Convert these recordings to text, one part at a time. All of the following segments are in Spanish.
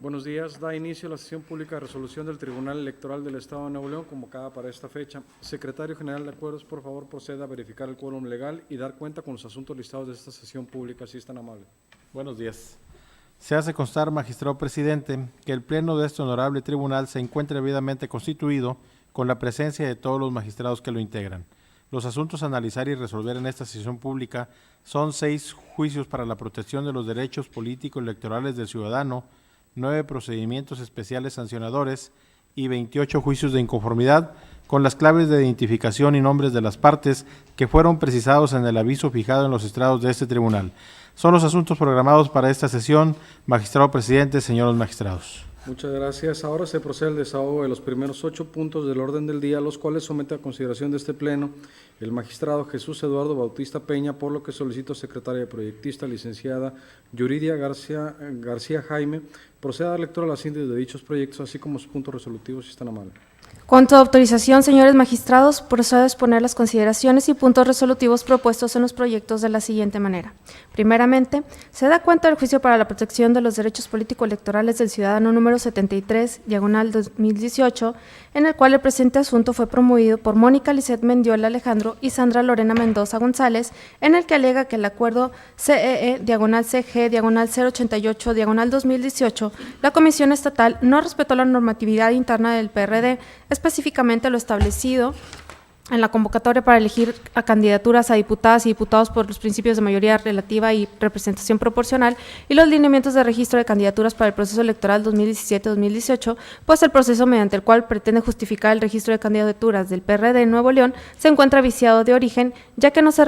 Buenos días. Da inicio a la sesión pública de resolución del Tribunal Electoral del Estado de Nuevo León, convocada para esta fecha. Secretario General de Acuerdos, por favor, proceda a verificar el quórum legal y dar cuenta con los asuntos listados de esta sesión pública, si es tan amable. Buenos días. Se hace constar, magistrado presidente, que el Pleno de este honorable tribunal se encuentra debidamente constituido con la presencia de todos los magistrados que lo integran. Los asuntos a analizar y resolver en esta sesión pública son 6 juicios para la protección de los derechos políticos electorales del ciudadano, 9 procedimientos especiales sancionadores y 28 juicios de inconformidad, con las claves de identificación y nombres de las partes que fueron precisados en el aviso fijado en los estrados de este tribunal. Son los asuntos programados para esta sesión. Magistrado presidente, señores magistrados. Muchas gracias. Ahora se procede al desahogo de los primeros 8 puntos del orden del día, los cuales somete a consideración de este Pleno el magistrado Jesús Eduardo Bautista Peña, por lo que solicito secretaria de proyectista, licenciada Yuridia García Jaime, proceda a dar lectura a las síntesis de dichos proyectos, así como sus puntos resolutivos, si están amables. Con tu autorización, señores magistrados, procedo a exponer las consideraciones y puntos resolutivos propuestos en los proyectos de la siguiente manera. Primeramente, se da cuenta del juicio para la protección de los derechos político-electorales del ciudadano número 73, diagonal 2018, en el cual el presente asunto fue promovido por Mónica Lisset Mendiola Alejandro y Sandra Lorena Mendoza González, en el que alega que el acuerdo CEE, diagonal CG, diagonal 088, diagonal 2018, la Comisión Estatal no respetó la normatividad interna del PRD, específicamente lo establecido en la convocatoria para elegir a candidaturas a diputadas y diputados por los principios de mayoría relativa y representación proporcional y los lineamientos de registro de candidaturas para el proceso electoral 2017-2018, pues el proceso mediante el cual pretende justificar el registro de candidaturas del PRD en Nuevo León se encuentra viciado de origen, ya que no se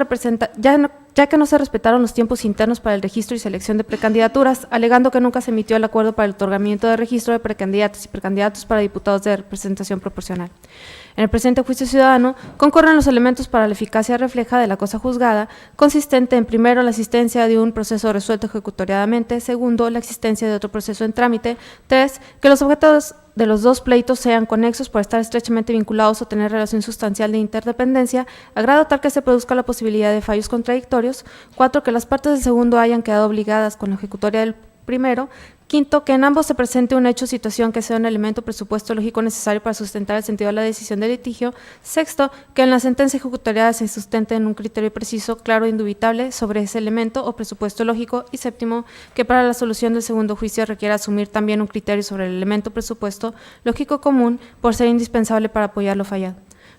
respetaron los tiempos internos para el registro y selección de precandidaturas, alegando que nunca se emitió el acuerdo para el otorgamiento de registro de precandidatos y precandidatos para diputados de representación proporcional. En el presente juicio ciudadano concurren los elementos para la eficacia refleja de la cosa juzgada, consistente en primero la existencia de un proceso resuelto ejecutoriadamente, segundo la existencia de otro proceso en trámite, 3 que los objetos de los dos pleitos sean conexos por estar estrechamente vinculados o tener relación sustancial de interdependencia, a grado tal que se produzca la posibilidad de fallos contradictorios, 4 que las partes del segundo hayan quedado obligadas con la ejecutoria del primero, quinto, que en ambos se presente un hecho o situación que sea un elemento presupuesto lógico necesario para sustentar el sentido de la decisión de litigio. Sexto, que en la sentencia ejecutoriada se sustente en un criterio preciso, claro e indubitable sobre ese elemento o presupuesto lógico. Y séptimo, que para la solución del segundo juicio requiera asumir también un criterio sobre el elemento presupuesto lógico común por ser indispensable para apoyar lo fallado.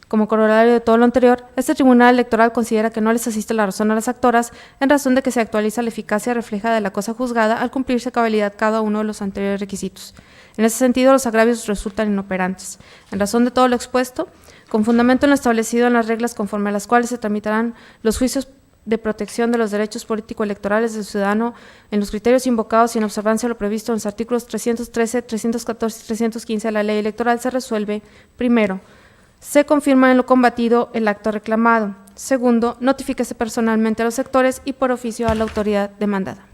Como corolario de todo lo anterior, este Tribunal Electoral considera que no les asiste la razón a las actoras en razón de que se actualiza la eficacia refleja de la cosa juzgada al cumplirse a cabalidad cada uno de los anteriores requisitos. En ese sentido, los agravios resultan inoperantes. En razón de todo lo expuesto, con fundamento en lo establecido en las reglas conforme a las cuales se tramitarán los juicios de protección de los derechos político-electorales del ciudadano en los criterios invocados y en observancia de lo previsto en los artículos 313, 314 y 315 de la Ley Electoral, se resuelve, primero, se confirma en lo combatido el acto reclamado. Segundo, notifíquese personalmente a los sectores y por oficio a la autoridad demandada.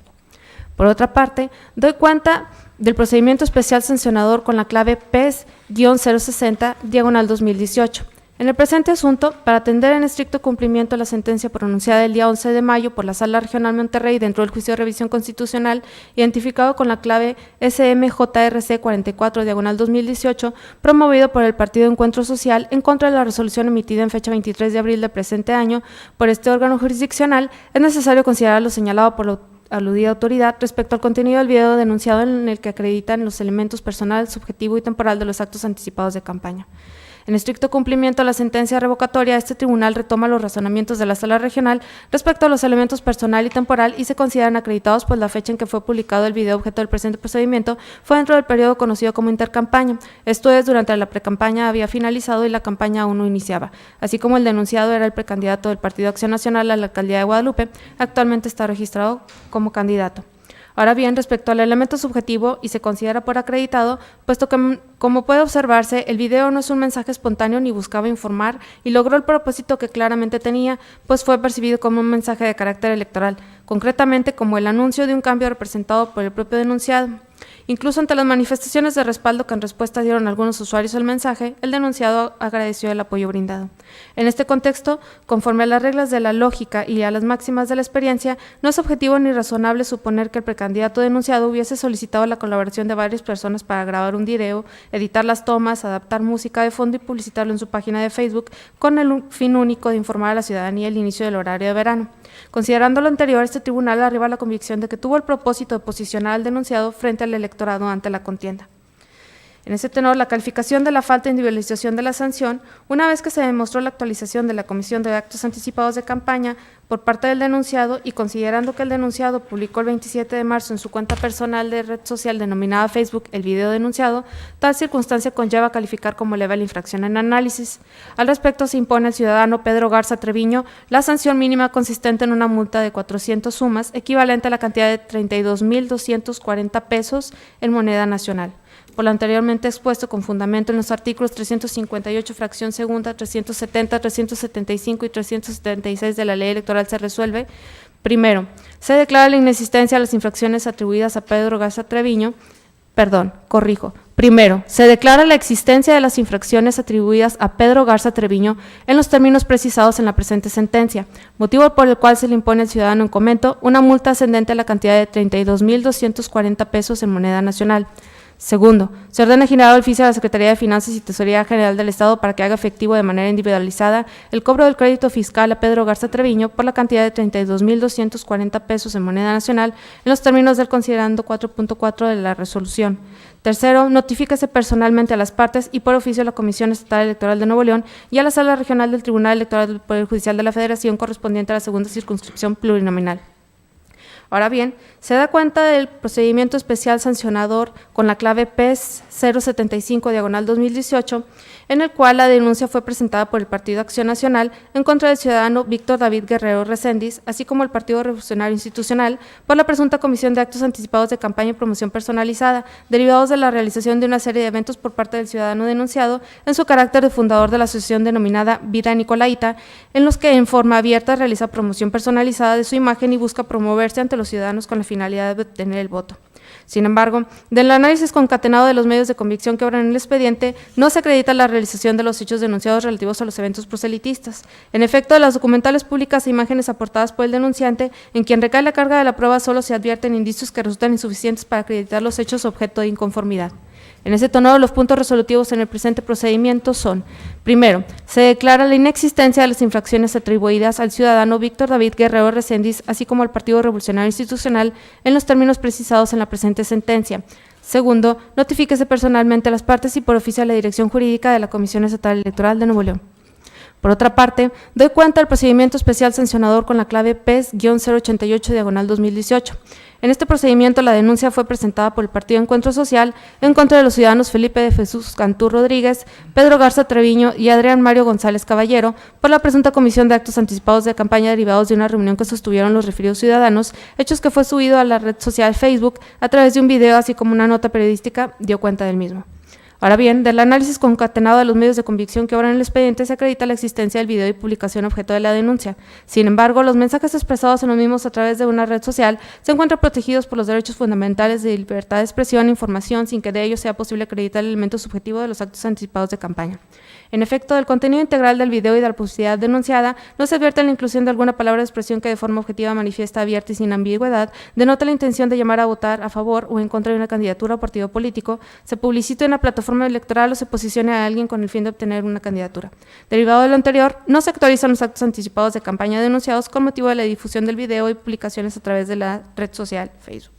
Por otra parte, doy cuenta del procedimiento especial sancionador con la clave PES-060, diagonal 2018. En el presente asunto, para atender en estricto cumplimiento la sentencia pronunciada el día 11 de mayo por la Sala Regional Monterrey dentro del juicio de revisión constitucional, identificado con la clave SMJRC 44, diagonal 2018, promovido por el Partido Encuentro Social en contra de la resolución emitida en fecha 23 de abril del presente año por este órgano jurisdiccional, es necesario considerar lo señalado por la aludida autoridad respecto al contenido del video denunciado en el que acreditan los elementos personal, subjetivo y temporal de los actos anticipados de campaña. En estricto cumplimiento a la sentencia revocatoria, este tribunal retoma los razonamientos de la Sala Regional respecto a los elementos personal y temporal y se consideran acreditados, pues la fecha en que fue publicado el video objeto del presente procedimiento fue dentro del periodo conocido como intercampaña, esto es, durante la precampaña había finalizado y la campaña aún no iniciaba, así como el denunciado era el precandidato del Partido Acción Nacional a la alcaldía de Guadalupe, actualmente está registrado como candidato. Ahora bien, respecto al elemento subjetivo, y se considera por acreditado, puesto que, como puede observarse, el video no es un mensaje espontáneo ni buscaba informar y logró el propósito que claramente tenía, pues fue percibido como un mensaje de carácter electoral, concretamente como el anuncio de un cambio representado por el propio denunciado. Incluso ante las manifestaciones de respaldo que en respuesta dieron algunos usuarios al mensaje, el denunciado agradeció el apoyo brindado. En este contexto, conforme a las reglas de la lógica y a las máximas de la experiencia, no es objetivo ni razonable suponer que el precandidato denunciado hubiese solicitado la colaboración de varias personas para grabar un video, editar las tomas, adaptar música de fondo y publicitarlo en su página de Facebook con el fin único de informar a la ciudadanía el inicio del horario de verano. Considerando lo anterior, este tribunal arriba a la convicción de que tuvo el propósito de posicionar al denunciado frente al electorado ante la contienda. En ese tenor, la calificación de la falta de individualización de la sanción, una vez que se demostró la actualización de la Comisión de Actos Anticipados de Campaña por parte del denunciado y considerando que el denunciado publicó el 27 de marzo en su cuenta personal de red social denominada Facebook el video denunciado, tal circunstancia conlleva calificar como leve la infracción en análisis. Al respecto, se impone al ciudadano Pedro Garza Treviño la sanción mínima consistente en una multa de 400 sumas, equivalente a la cantidad de 32.240 pesos en moneda nacional. Por lo anteriormente expuesto, con fundamento en los artículos 358, fracción segunda, 370, 375 y 376 de la Ley Electoral se resuelve. Primero, se declara la inexistencia de las infracciones atribuidas a Pedro Garza Treviño. Primero, se declara la existencia de las infracciones atribuidas a Pedro Garza Treviño en los términos precisados en la presente sentencia, motivo por el cual se le impone al ciudadano en comento una multa ascendente a la cantidad de 32.240 pesos en moneda nacional. Segundo, se ordena generar oficio a la Secretaría de Finanzas y Tesorería General del Estado para que haga efectivo de manera individualizada el cobro del crédito fiscal a Pedro Garza Treviño por la cantidad de 32.240 pesos en moneda nacional en los términos del considerando 4.4 de la resolución. Tercero, notifíquese personalmente a las partes y por oficio a la Comisión Estatal Electoral de Nuevo León y a la Sala Regional del Tribunal Electoral del Poder Judicial de la Federación correspondiente a la segunda circunscripción plurinominal. Ahora bien, se da cuenta del procedimiento especial sancionador con la clave PES 075/2018, en el cual la denuncia fue presentada por el Partido Acción Nacional en contra del ciudadano Víctor David Guerrero Recendis, así como el Partido Revolucionario Institucional, por la presunta comisión de actos anticipados de campaña y promoción personalizada, derivados de la realización de una serie de eventos por parte del ciudadano denunciado en su carácter de fundador de la asociación denominada Vida Nicolaita, en los que en forma abierta realiza promoción personalizada de su imagen y busca promoverse ante los ciudadanos con la finalidad de obtener el voto. Sin embargo, del análisis concatenado de los medios de convicción que obran en el expediente, no se acredita la realización de los hechos denunciados relativos a los eventos proselitistas. En efecto, de las documentales públicas e imágenes aportadas por el denunciante, en quien recae la carga de la prueba, solo se advierten indicios que resultan insuficientes para acreditar los hechos objeto de inconformidad. En ese tenor, los puntos resolutivos en el presente procedimiento son: primero, se declara la inexistencia de las infracciones atribuidas al ciudadano Víctor David Guerrero Recendis, así como al Partido Revolucionario Institucional, en los términos precisados en la presente sentencia. Segundo, notifíquese personalmente a las partes y por oficio a la Dirección Jurídica de la Comisión Estatal Electoral de Nuevo León. Por otra parte, doy cuenta del procedimiento especial sancionador con la clave PES-088/2018. En este procedimiento, la denuncia fue presentada por el Partido Encuentro Social en contra de los ciudadanos Felipe de Jesús Cantú Rodríguez, Pedro Garza Treviño y Adrián Mario González Caballero por la presunta comisión de actos anticipados de campaña derivados de una reunión que sostuvieron los referidos ciudadanos, hechos que fue subido a la red social Facebook a través de un video, así como una nota periodística, dio cuenta del mismo. Ahora bien, del análisis concatenado de los medios de convicción que obran en el expediente se acredita la existencia del video y publicación objeto de la denuncia. Sin embargo, los mensajes expresados en los mismos a través de una red social se encuentran protegidos por los derechos fundamentales de libertad de expresión e información, sin que de ello sea posible acreditar el elemento subjetivo de los actos anticipados de campaña. En efecto, del contenido integral del video y de la publicidad denunciada, no se advierte la inclusión de alguna palabra de expresión que de forma objetiva manifiesta, abierta y sin ambigüedad, denota la intención de llamar a votar a favor o en contra de una candidatura o partido político, se publicite en la plataforma electoral o se posicione a alguien con el fin de obtener una candidatura. Derivado de lo anterior, no se actualizan los actos anticipados de campaña denunciados con motivo de la difusión del video y publicaciones a través de la red social Facebook.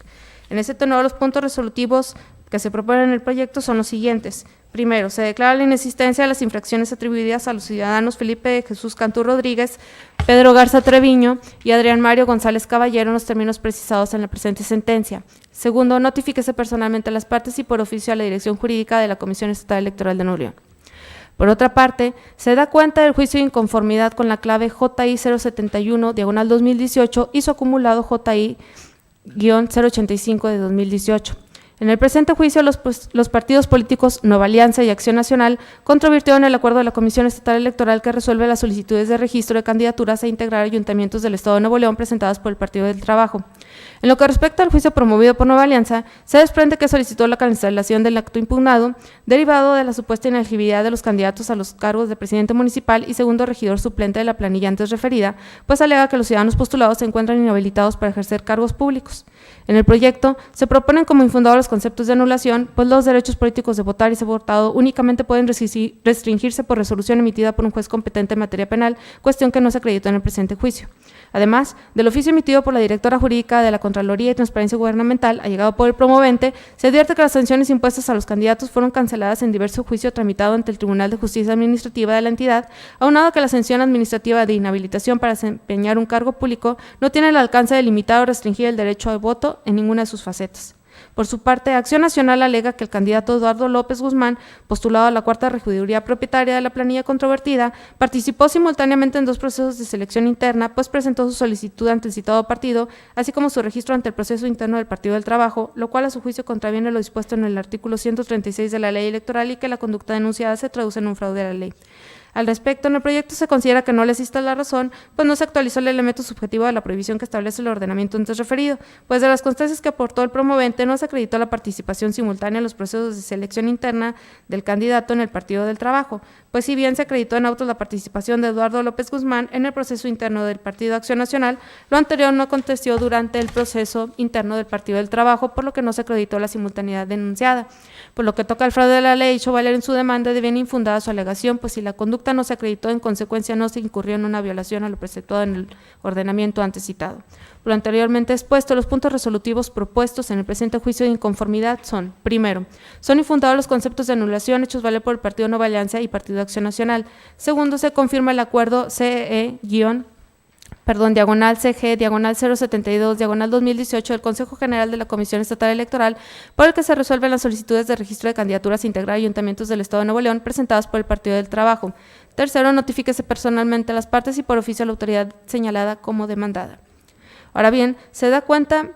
En ese tenor, los puntos resolutivos que se proponen en el proyecto son los siguientes. Primero, se declara la inexistencia de las infracciones atribuidas a los ciudadanos Felipe de Jesús Cantú Rodríguez, Pedro Garza Treviño y Adrián Mario González Caballero en los términos precisados en la presente sentencia. Segundo, notifíquese personalmente a las partes y por oficio a la Dirección Jurídica de la Comisión Estatal Electoral de Nuevo León. Por otra parte, se da cuenta del juicio de inconformidad con la clave JI 071/2018 y su acumulado JI-085 de 2018. En el presente juicio, los partidos políticos Nueva Alianza y Acción Nacional controvirtieron el acuerdo de la Comisión Estatal Electoral que resuelve las solicitudes de registro de candidaturas a integrar ayuntamientos del Estado de Nuevo León presentadas por el Partido del Trabajo. En lo que respecta al juicio promovido por Nueva Alianza, se desprende que solicitó la cancelación del acto impugnado, derivado de la supuesta inelegibilidad de los candidatos a los cargos de presidente municipal y segundo regidor suplente de la planilla antes referida, pues alega que los ciudadanos postulados se encuentran inhabilitados para ejercer cargos públicos. En el proyecto se proponen como infundados los conceptos de anulación, pues los derechos políticos de votar y ser votado únicamente pueden restringirse por resolución emitida por un juez competente en materia penal, cuestión que no se acreditó en el presente juicio. Además, del oficio emitido por la directora jurídica de la Contraloría y Transparencia Gubernamental, allegado por el promovente, se advierte que las sanciones impuestas a los candidatos fueron canceladas en diverso juicio tramitado ante el Tribunal de Justicia Administrativa de la entidad, aunado a que la sanción administrativa de inhabilitación para desempeñar un cargo público no tiene el alcance de limitar o restringir el derecho al voto en ninguna de sus facetas. Por su parte, Acción Nacional alega que el candidato Eduardo López Guzmán, postulado a la cuarta regiduría propietaria de la planilla controvertida, participó simultáneamente en dos procesos de selección interna, pues presentó su solicitud ante el citado partido, así como su registro ante el proceso interno del Partido del Trabajo, lo cual a su juicio contraviene lo dispuesto en el artículo 136 de la Ley Electoral y que la conducta denunciada se traduce en un fraude a la ley. Al respecto, en el proyecto se considera que no le existe la razón, pues no se actualizó el elemento subjetivo de la prohibición que establece el ordenamiento antes referido, pues de las constancias que aportó el promovente no se acreditó la participación simultánea en los procesos de selección interna del candidato en el Partido del Trabajo, pues si bien se acreditó en autos la participación de Eduardo López Guzmán en el proceso interno del Partido Acción Nacional, lo anterior no aconteció durante el proceso interno del Partido del Trabajo, por lo que no se acreditó la simultaneidad denunciada. Por lo que toca al fraude de la ley, hizo valer en su demanda de bien infundada su alegación, pues si la conducta no se acreditó, en consecuencia no se incurrió en una violación a lo preceptuado en el ordenamiento antes citado. Por lo anteriormente expuesto, los puntos resolutivos propuestos en el presente juicio de inconformidad son: primero, son infundados los conceptos de anulación hechos valer por el Partido Nueva Alianza y Partido Acción Nacional. Segundo, se confirma el acuerdo CG, diagonal 072, diagonal 2018 del Consejo General de la Comisión Estatal Electoral, por el que se resuelven las solicitudes de registro de candidaturas a integrar ayuntamientos del Estado de Nuevo León presentadas por el Partido del Trabajo. Tercero, notifíquese personalmente a las partes y por oficio a la autoridad señalada como demandada. Ahora bien, se da cuenta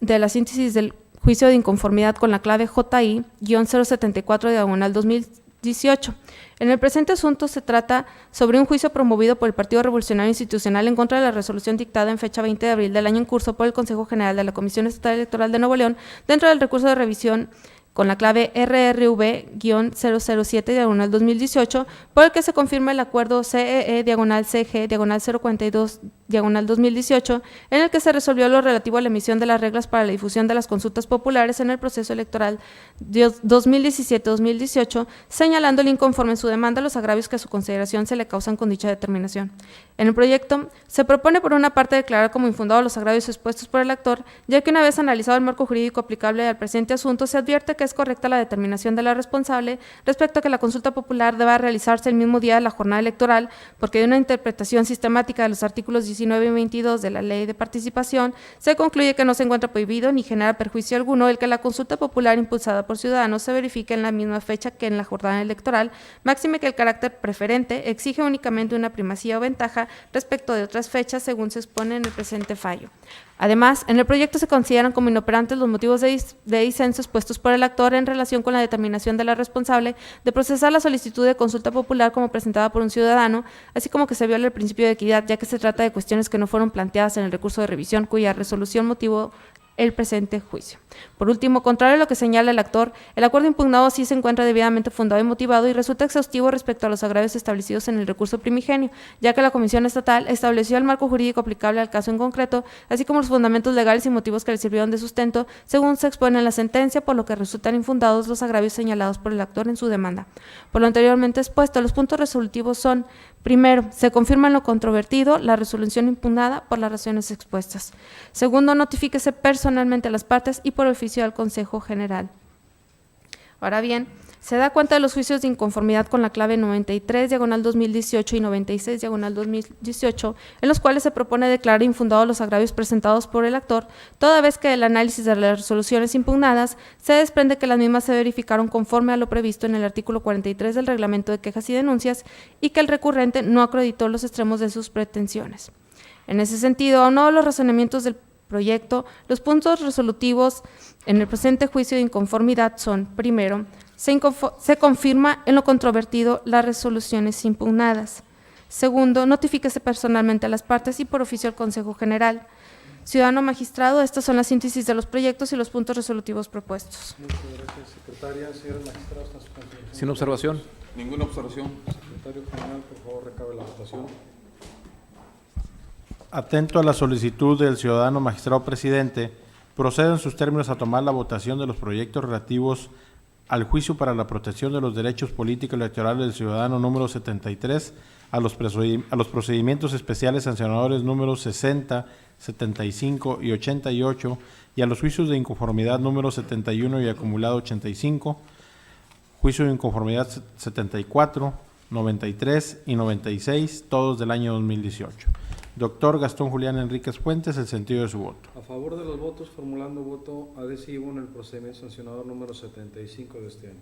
de la síntesis del juicio de inconformidad con la clave JI-074, diagonal 2018. En el presente asunto se trata sobre un juicio promovido por el Partido Revolucionario Institucional en contra de la resolución dictada en fecha 20 de abril del año en curso por el Consejo General de la Comisión Estatal Electoral de Nuevo León dentro del recurso de revisión con la clave RRV-007, diagonal 2018, por el que se confirma el acuerdo CEE, diagonal CG, diagonal 042, diagonal 2018, en el que se resolvió lo relativo a la emisión de las reglas para la difusión de las consultas populares en el proceso electoral 2017-2018, señalando el inconforme en su demanda los agravios que a su consideración se le causan con dicha determinación. En el proyecto, se propone por una parte declarar como infundados los agravios expuestos por el actor, ya que una vez analizado el marco jurídico aplicable al presente asunto, se advierte que es correcta la determinación de la responsable respecto a que la consulta popular deba realizarse el mismo día de la jornada electoral, porque de una interpretación sistemática de los artículos 19 y 22 de la Ley de Participación, se concluye que no se encuentra prohibido ni genera perjuicio alguno el que la consulta popular impulsada por ciudadanos se verifique en la misma fecha que en la jornada electoral, máxime que el carácter preferente exige únicamente una primacía o ventaja respecto de otras fechas, según se expone en el presente fallo. Además, en el proyecto se consideran como inoperantes los motivos de disenso expuestos por el actor en relación con la determinación de la responsable de procesar la solicitud de consulta popular como presentada por un ciudadano, así como que se viola el principio de equidad, ya que se trata de cuestiones que no fueron planteadas en el recurso de revisión, cuya resolución motivó el presente juicio. Por último, contrario a lo que señala el actor, el acuerdo impugnado sí se encuentra debidamente fundado y motivado y resulta exhaustivo respecto a los agravios establecidos en el recurso primigenio, ya que la Comisión Estatal estableció el marco jurídico aplicable al caso en concreto, así como los fundamentos legales y motivos que le sirvieron de sustento, según se expone en la sentencia, por lo que resultan infundados los agravios señalados por el actor en su demanda. Por lo anteriormente expuesto, los puntos resolutivos son: primero, se confirma en lo controvertido la resolución impugnada por las razones expuestas. Segundo, notifíquese personalmente a las partes y por oficio al Consejo General. Ahora bien, se da cuenta de los juicios de inconformidad con la clave 93, diagonal 2018 y 96, diagonal 2018, en los cuales se propone declarar infundados los agravios presentados por el actor, toda vez que del análisis de las resoluciones impugnadas se desprende que las mismas se verificaron conforme a lo previsto en el artículo 43 del Reglamento de Quejas y Denuncias y que el recurrente no acreditó los extremos de sus pretensiones. En ese sentido, aunados los razonamientos del proyecto, los puntos resolutivos en el presente juicio de inconformidad son: primero, se confirma en lo controvertido las resoluciones impugnadas. Segundo, notifíquese personalmente a las partes y por oficio al Consejo General. Ciudadano magistrado, estas son las síntesis de los proyectos y los puntos resolutivos propuestos. Muchas gracias, secretaria. Señores magistrados, ¿están sus consideraciones? Sin observación. Ninguna observación. Secretario General, por favor, recabe la votación. Atento a la solicitud del ciudadano magistrado presidente, procedo en sus términos a tomar la votación de los proyectos relativos al juicio para la protección de los derechos políticos electorales del ciudadano número 73, a los procedimientos especiales sancionadores números 60, 75 y 88 y a los juicios de inconformidad número 71 y acumulado 85, juicio de inconformidad 74, 93 y 96, todos del año 2018. Doctor Gastón Julián Enríquez Fuentes, el sentido de su voto. A favor de los votos, formulando voto adhesivo en el procedimiento sancionador número 75 de este año.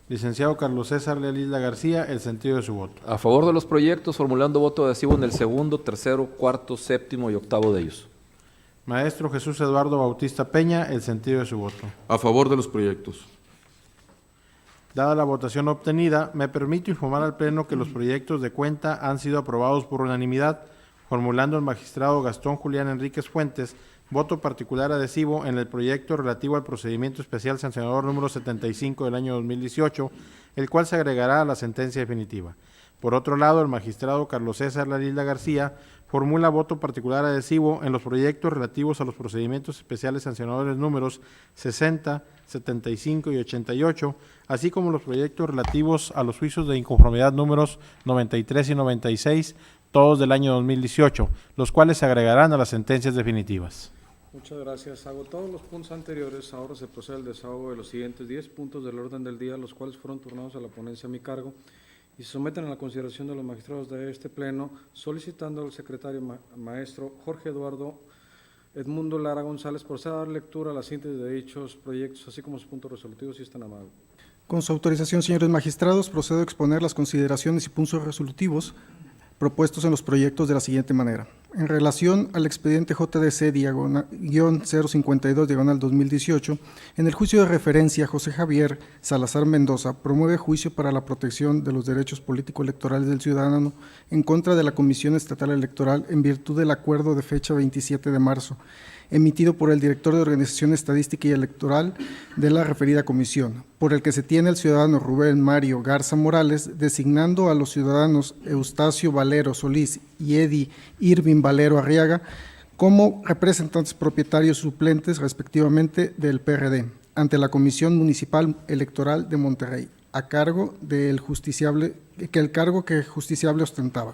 Licenciado Carlos César Leal Isla García, el sentido de su voto. A favor de los proyectos, formulando voto adhesivo en el segundo, tercero, cuarto, séptimo y octavo de ellos. Maestro Jesús Eduardo Bautista Peña, el sentido de su voto. A favor de los proyectos. Dada la votación obtenida, me permito informar al Pleno que los proyectos de cuenta han sido aprobados por unanimidad, formulando el magistrado Gastón Julián Enríquez Fuentes voto particular adhesivo en el proyecto relativo al procedimiento especial sancionador número 75 del año 2018, el cual se agregará a la sentencia definitiva. Por otro lado, el magistrado Carlos César Lalilda García formula voto particular adhesivo en los proyectos relativos a los procedimientos especiales sancionadores números 60, 75 y 88, así como los proyectos relativos a los juicios de inconformidad números 93 y 96, todos del año 2018, los cuales se agregarán a las sentencias definitivas. Muchas gracias. Agotados los puntos anteriores, ahora se procede al desahogo de los siguientes 10 puntos del orden del día, los cuales fueron turnados a la ponencia a mi cargo y se someten a la consideración de los magistrados de este Pleno, solicitando al secretario maestro Jorge Eduardo Edmundo Lara González proceda a dar lectura a la síntesis de dichos proyectos, así como sus puntos resolutivos, si es tan amable. Con su autorización, señores magistrados, procedo a exponer las consideraciones y puntos resolutivos propuestos en los proyectos de la siguiente manera. En relación al expediente JDC-052-2018, en el juicio de referencia, José Javier Salazar Mendoza promueve juicio para la protección de los derechos político-electorales del ciudadano en contra de la Comisión Estatal Electoral en virtud del acuerdo de fecha 27 de marzo, emitido por el director de Organización Estadística y Electoral de la referida comisión, por el que se tiene el ciudadano Rubén Mario Garza Morales, designando a los ciudadanos Eustacio Valero Solís y Eddie Irving Valero Arriaga como representantes propietarios suplentes respectivamente del PRD, ante la Comisión Municipal Electoral de Monterrey, a cargo del justiciable, el cargo que justiciable ostentaba.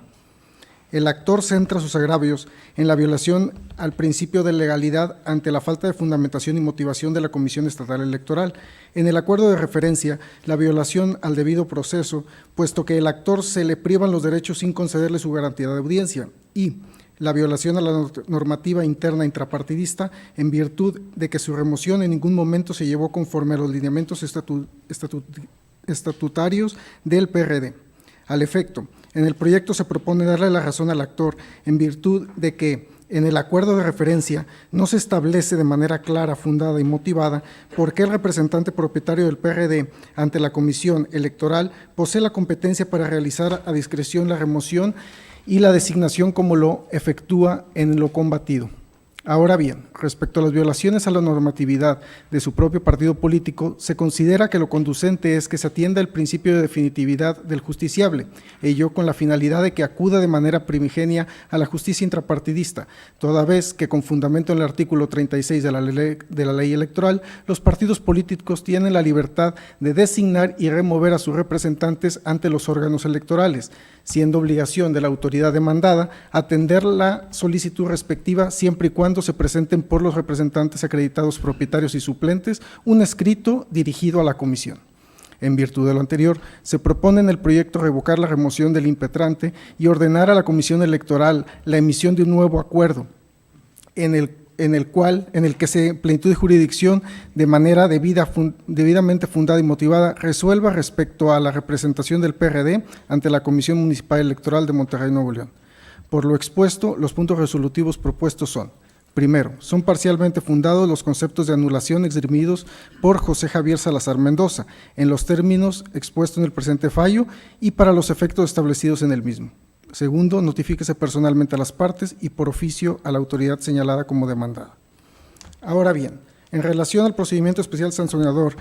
El actor centra sus agravios en la violación al principio de legalidad ante la falta de fundamentación y motivación de la Comisión Estatal Electoral. En el acuerdo de referencia, la violación al debido proceso, puesto que el actor se le privan los derechos sin concederle su garantía de audiencia, y la violación a la normativa interna intrapartidista en virtud de que su remoción en ningún momento se llevó conforme a los lineamientos estatutarios del PRD. Al efecto, en el proyecto se propone darle la razón al actor en virtud de que en el acuerdo de referencia no se establece de manera clara, fundada y motivada por qué el representante propietario del PRD ante la Comisión Electoral posee la competencia para realizar a discreción la remoción y la designación como lo efectúa en lo combatido. Ahora bien, respecto a las violaciones a la normatividad de su propio partido político, se considera que lo conducente es que se atienda el principio de definitividad del justiciable, ello con la finalidad de que acuda de manera primigenia a la justicia intrapartidista, toda vez que con fundamento en el artículo 36 de la ley electoral, los partidos políticos tienen la libertad de designar y remover a sus representantes ante los órganos electorales, siendo obligación de la autoridad demandada atender la solicitud respectiva siempre y cuando se presenten por los representantes acreditados propietarios y suplentes un escrito dirigido a la comisión. En virtud de lo anterior, se propone en el proyecto revocar la remoción del impetrante y ordenar a la comisión electoral la emisión de un nuevo acuerdo en el que se plenitud de jurisdicción de manera debidamente fundada y motivada resuelva respecto a la representación del PRD ante la Comisión Municipal Electoral de Monterrey, Nuevo León. Por lo expuesto, los puntos resolutivos propuestos son: Primero, son parcialmente fundados los conceptos de anulación esgrimidos por José Javier Salazar Mendoza, en los términos expuestos en el presente fallo y para los efectos establecidos en el mismo. Segundo, notifíquese personalmente a las partes y por oficio a la autoridad señalada como demandada. Ahora bien, en relación al procedimiento especial sancionador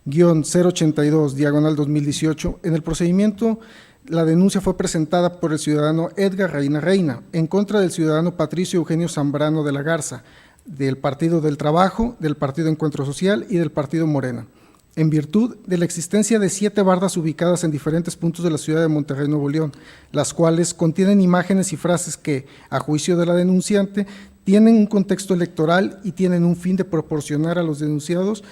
_082/2018, en el procedimiento la denuncia fue presentada por el ciudadano Edgar Reina en contra del ciudadano Patricio Eugenio Zambrano de la Garza, del Partido del Trabajo, del Partido Encuentro Social y del Partido Morena, en virtud de la existencia de 7 bardas ubicadas en diferentes puntos de la ciudad de Monterrey, Nuevo León, las cuales contienen imágenes y frases que, a juicio de la denunciante, tienen un contexto electoral y tienen un fin de proporcionar a los denunciados,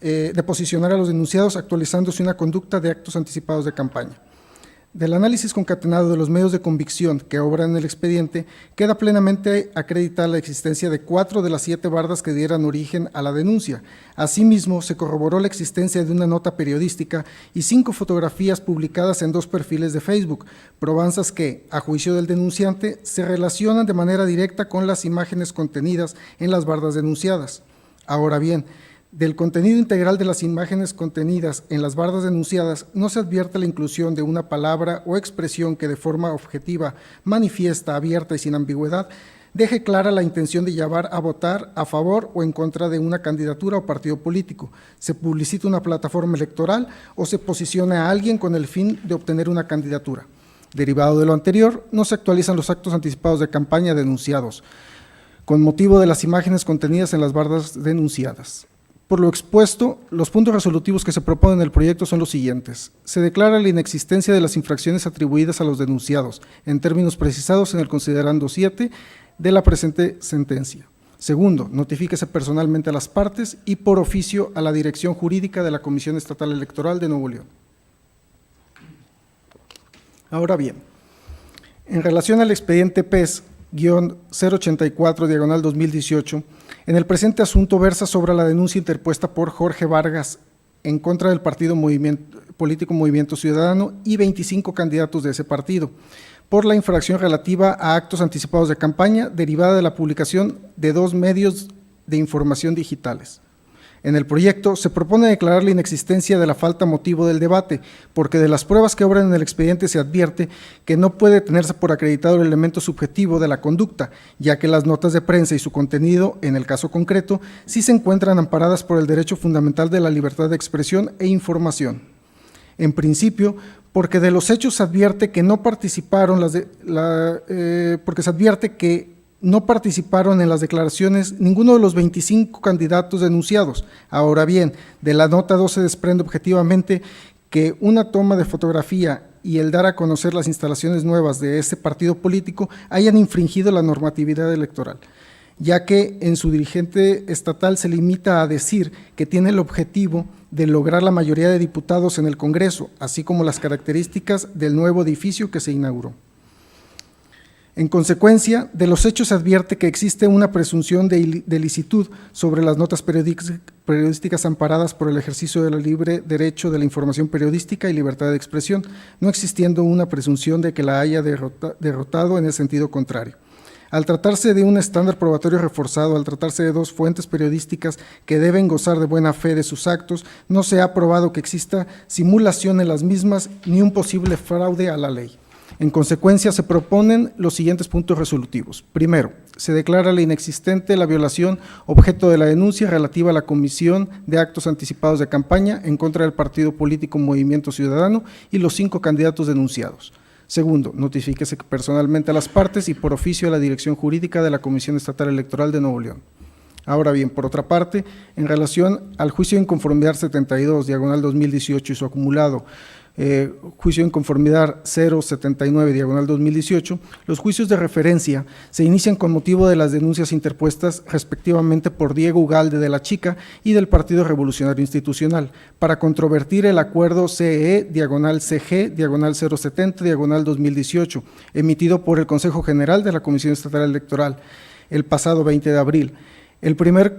de posicionar a los denunciados actualizándose una conducta de actos anticipados de campaña. Del análisis concatenado de los medios de convicción que obran en el expediente, queda plenamente acreditada la existencia de 4 de las 7 bardas que dieran origen a la denuncia. Asimismo, se corroboró la existencia de una nota periodística y 5 fotografías publicadas en 2 perfiles de Facebook, probanzas que, a juicio del denunciante, se relacionan de manera directa con las imágenes contenidas en las bardas denunciadas. Ahora bien, del contenido integral de las imágenes contenidas en las bardas denunciadas no se advierte la inclusión de una palabra o expresión que de forma objetiva, manifiesta, abierta y sin ambigüedad, deje clara la intención de llevar a votar a favor o en contra de una candidatura o partido político, se publicita una plataforma electoral o se posiciona a alguien con el fin de obtener una candidatura. Derivado de lo anterior, no se actualizan los actos anticipados de campaña denunciados, con motivo de las imágenes contenidas en las bardas denunciadas. Por lo expuesto, los puntos resolutivos que se proponen en el proyecto son los siguientes. Se declara la inexistencia de las infracciones atribuidas a los denunciados, en términos precisados en el considerando 7 de la presente sentencia. Segundo, notifíquese personalmente a las partes y por oficio a la Dirección Jurídica de la Comisión Estatal Electoral de Nuevo León. Ahora bien, en relación al expediente PES-084/2018, en el presente asunto versa sobre la denuncia interpuesta por Jorge Vargas en contra del partido político Movimiento Ciudadano y 25 candidatos de ese partido, por la infracción relativa a actos anticipados de campaña derivada de la publicación de 2 medios de información digitales. En el proyecto se propone declarar la inexistencia de la falta motivo del debate, porque de las pruebas que obran en el expediente se advierte que no puede tenerse por acreditado el elemento subjetivo de la conducta, ya que las notas de prensa y su contenido, en el caso concreto, sí se encuentran amparadas por el derecho fundamental de la libertad de expresión e información. En principio, porque de los hechos se advierte que no participaron no participaron en las declaraciones ninguno de los 25 candidatos denunciados. Ahora bien, de la nota 2 se desprende objetivamente que una toma de fotografía y el dar a conocer las instalaciones nuevas de ese partido político hayan infringido la normatividad electoral, ya que en su dirigente estatal se limita a decir que tiene el objetivo de lograr la mayoría de diputados en el Congreso, así como las características del nuevo edificio que se inauguró. En consecuencia, de los hechos se advierte que existe una presunción de licitud sobre las notas periodísticas amparadas por el ejercicio del libre derecho de la información periodística y libertad de expresión, no existiendo una presunción de que la haya derrotado en el sentido contrario. Al tratarse de un estándar probatorio reforzado, al tratarse de 2 fuentes periodísticas que deben gozar de buena fe de sus actos, no se ha probado que exista simulación en las mismas ni un posible fraude a la ley. En consecuencia, se proponen los siguientes puntos resolutivos. Primero, se declara la inexistente la violación objeto de la denuncia relativa a la comisión de actos anticipados de campaña en contra del partido político Movimiento Ciudadano y los 5 candidatos denunciados. Segundo, notifíquese personalmente a las partes y por oficio a la Dirección Jurídica de la Comisión Estatal Electoral de Nuevo León. Ahora bien, por otra parte, en relación al juicio de inconformidad 72/2018 y su acumulado, juicio de inconformidad 079/2018, los juicios de referencia se inician con motivo de las denuncias interpuestas respectivamente por Diego Ugalde de la Chica y del Partido Revolucionario Institucional para controvertir el acuerdo CE/CG/070/2018 emitido por el Consejo General de la Comisión Estatal Electoral el pasado 20 de abril. El primero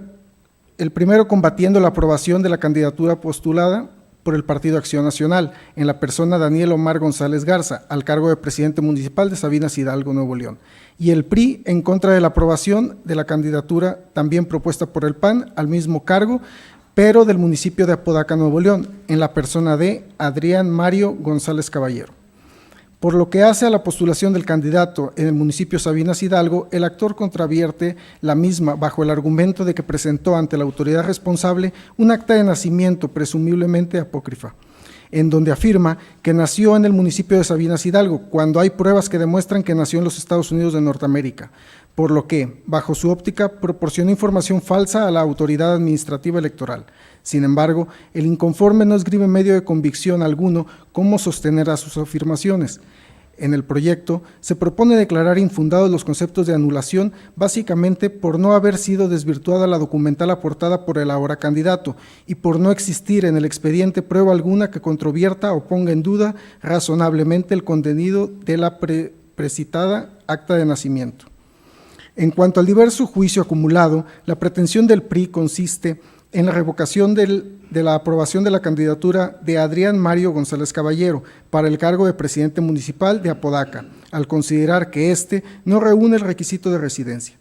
combatiendo la aprobación de la candidatura postulada por el Partido Acción Nacional, en la persona Daniel Omar González Garza, al cargo de presidente municipal de Sabinas Hidalgo, Nuevo León. Y el PRI en contra de la aprobación de la candidatura también propuesta por el PAN al mismo cargo, pero del municipio de Apodaca, Nuevo León, en la persona de Adrián Mario González Caballero. Por lo que hace a la postulación del candidato en el municipio Sabinas Hidalgo, el actor contravierte la misma bajo el argumento de que presentó ante la autoridad responsable un acta de nacimiento presumiblemente apócrifa, en donde afirma que nació en el municipio de Sabinas Hidalgo, cuando hay pruebas que demuestran que nació en los Estados Unidos de Norteamérica, por lo que, bajo su óptica, proporciona información falsa a la autoridad administrativa electoral. Sin embargo, el inconforme no esgrime medio de convicción alguno cómo sostener a sus afirmaciones. En el proyecto se propone declarar infundados los conceptos de anulación, básicamente por no haber sido desvirtuada la documental aportada por el ahora candidato y por no existir en el expediente prueba alguna que controvierta o ponga en duda razonablemente el contenido de la precitada acta de nacimiento. En cuanto al diverso juicio acumulado, la pretensión del PRI consiste en la revocación de la aprobación de la candidatura de Adrián Mario González Caballero para el cargo de presidente municipal de Apodaca, al considerar que éste no reúne el requisito de residencia.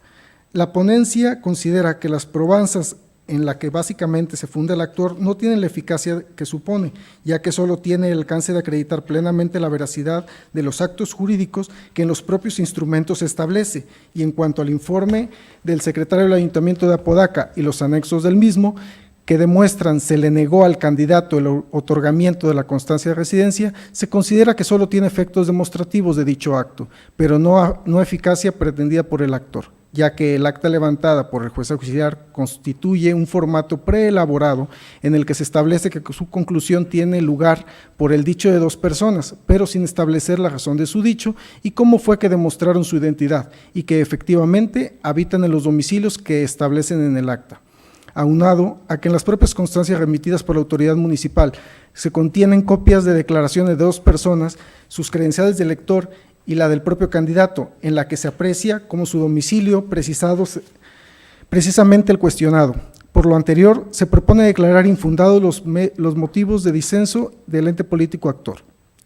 La ponencia considera que las probanzas en la que básicamente se funda el actor no tienen la eficacia que supone, ya que solo tiene el alcance de acreditar plenamente la veracidad de los actos jurídicos que en los propios instrumentos se establece, y en cuanto al informe del secretario del Ayuntamiento de Apodaca y los anexos del mismo, que demuestran se le negó al candidato el otorgamiento de la constancia de residencia, se considera que solo tiene efectos demostrativos de dicho acto, pero no eficacia pretendida por el actor, ya que el acta levantada por el juez auxiliar constituye un formato preelaborado en el que se establece que su conclusión tiene lugar por el dicho de dos personas, pero sin establecer la razón de su dicho y cómo fue que demostraron su identidad y que efectivamente habitan en los domicilios que establecen en el acta. Aunado a que en las propias constancias remitidas por la autoridad municipal se contienen copias de declaraciones de dos personas, sus credenciales de elector y la del propio candidato, en la que se aprecia como su domicilio precisamente el cuestionado. Por lo anterior, se propone declarar infundados los motivos de disenso del ente político actor.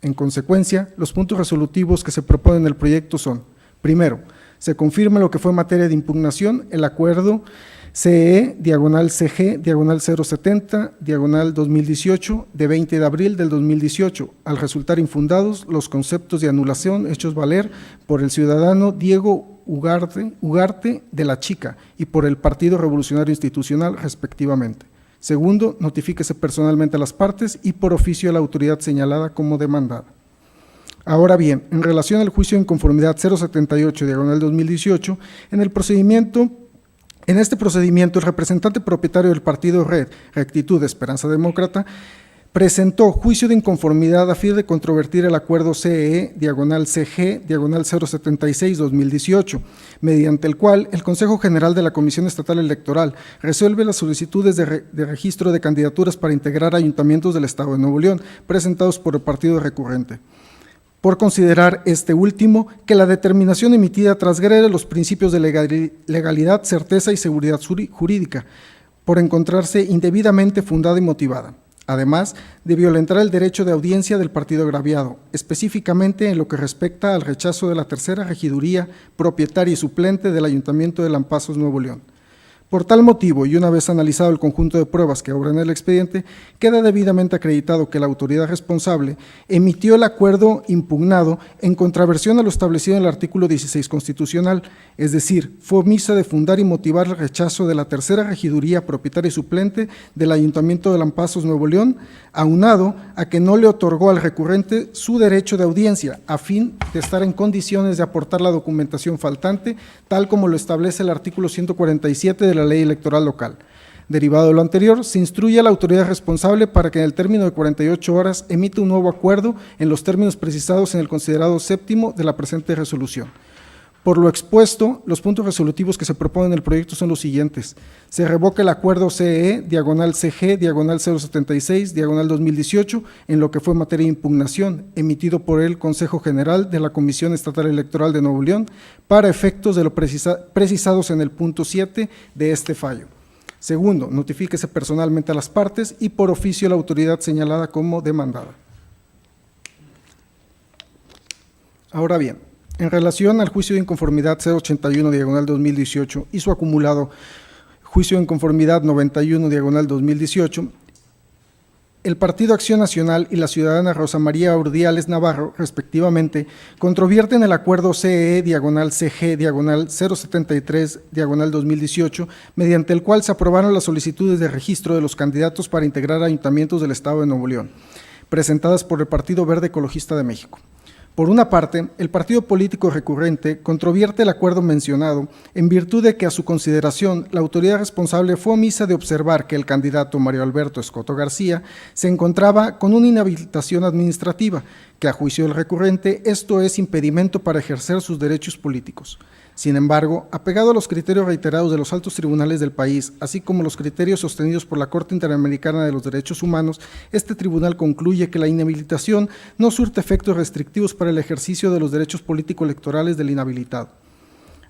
En consecuencia, los puntos resolutivos que se proponen en el proyecto son: primero, se confirma lo que fue materia de impugnación, el acuerdo CE/CG/070/2018 de 20 de abril del 2018, al resultar infundados los conceptos de anulación hechos valer por el ciudadano Diego Ugarte de la Chica y por el Partido Revolucionario Institucional, respectivamente. Segundo, notifíquese personalmente a las partes y por oficio a la autoridad señalada como demandada. Ahora bien, en relación al juicio de inconformidad 078/2018, en este procedimiento, el representante propietario del partido Rectitud Esperanza Demócrata presentó juicio de inconformidad a fin de controvertir el acuerdo CE/CG/076/2018, mediante el cual el Consejo General de la Comisión Estatal Electoral resuelve las solicitudes de registro de candidaturas para integrar ayuntamientos del Estado de Nuevo León, presentados por el partido recurrente, por considerar este último que la determinación emitida transgrede los principios de legalidad, certeza y seguridad jurídica, por encontrarse indebidamente fundada y motivada, además de violentar el derecho de audiencia del partido agraviado, específicamente en lo que respecta al rechazo de la tercera regiduría propietaria y suplente del Ayuntamiento de Lampazos, Nuevo León. Por tal motivo, y una vez analizado el conjunto de pruebas que obran en el expediente, queda debidamente acreditado que la autoridad responsable emitió el acuerdo impugnado en contraversión a lo establecido en el artículo 16 constitucional, es decir, fue omisa de fundar y motivar el rechazo de la tercera regiduría propietaria y suplente del Ayuntamiento de Lampazos, Nuevo León, aunado a que no le otorgó al recurrente su derecho de audiencia, a fin de estar en condiciones de aportar la documentación faltante, tal como lo establece el artículo 147 de la Ley Electoral Local. Derivado de lo anterior, se instruye a la autoridad responsable para que en el término de 48 horas emita un nuevo acuerdo en los términos precisados en el considerado séptimo de la presente resolución. Por lo expuesto, los puntos resolutivos que se proponen en el proyecto son los siguientes: se revoca el acuerdo CE/CG/076/2018 en lo que fue materia de impugnación, emitido por el Consejo General de la Comisión Estatal Electoral de Nuevo León, para efectos de lo precisados en el punto 7 de este fallo. Segundo, notifíquese personalmente a las partes y por oficio a la autoridad señalada como demandada. Ahora bien, en relación al juicio de inconformidad 081/2018 y su acumulado juicio de inconformidad 91/2018, el Partido Acción Nacional y la ciudadana Rosa María Urdiales Navarro, respectivamente, controvierten el acuerdo CE/CG/073/2018, mediante el cual se aprobaron las solicitudes de registro de los candidatos para integrar ayuntamientos del Estado de Nuevo León, presentadas por el Partido Verde Ecologista de México. Por una parte, el partido político recurrente controvierte el acuerdo mencionado en virtud de que a su consideración la autoridad responsable fue omisa de observar que el candidato Mario Alberto Escoto García se encontraba con una inhabilitación administrativa, que a juicio del recurrente esto es impedimento para ejercer sus derechos políticos. Sin embargo, apegado a los criterios reiterados de los altos tribunales del país, así como los criterios sostenidos por la Corte Interamericana de los Derechos Humanos, este tribunal concluye que la inhabilitación no surte efectos restrictivos para el ejercicio de los derechos político-electorales del inhabilitado.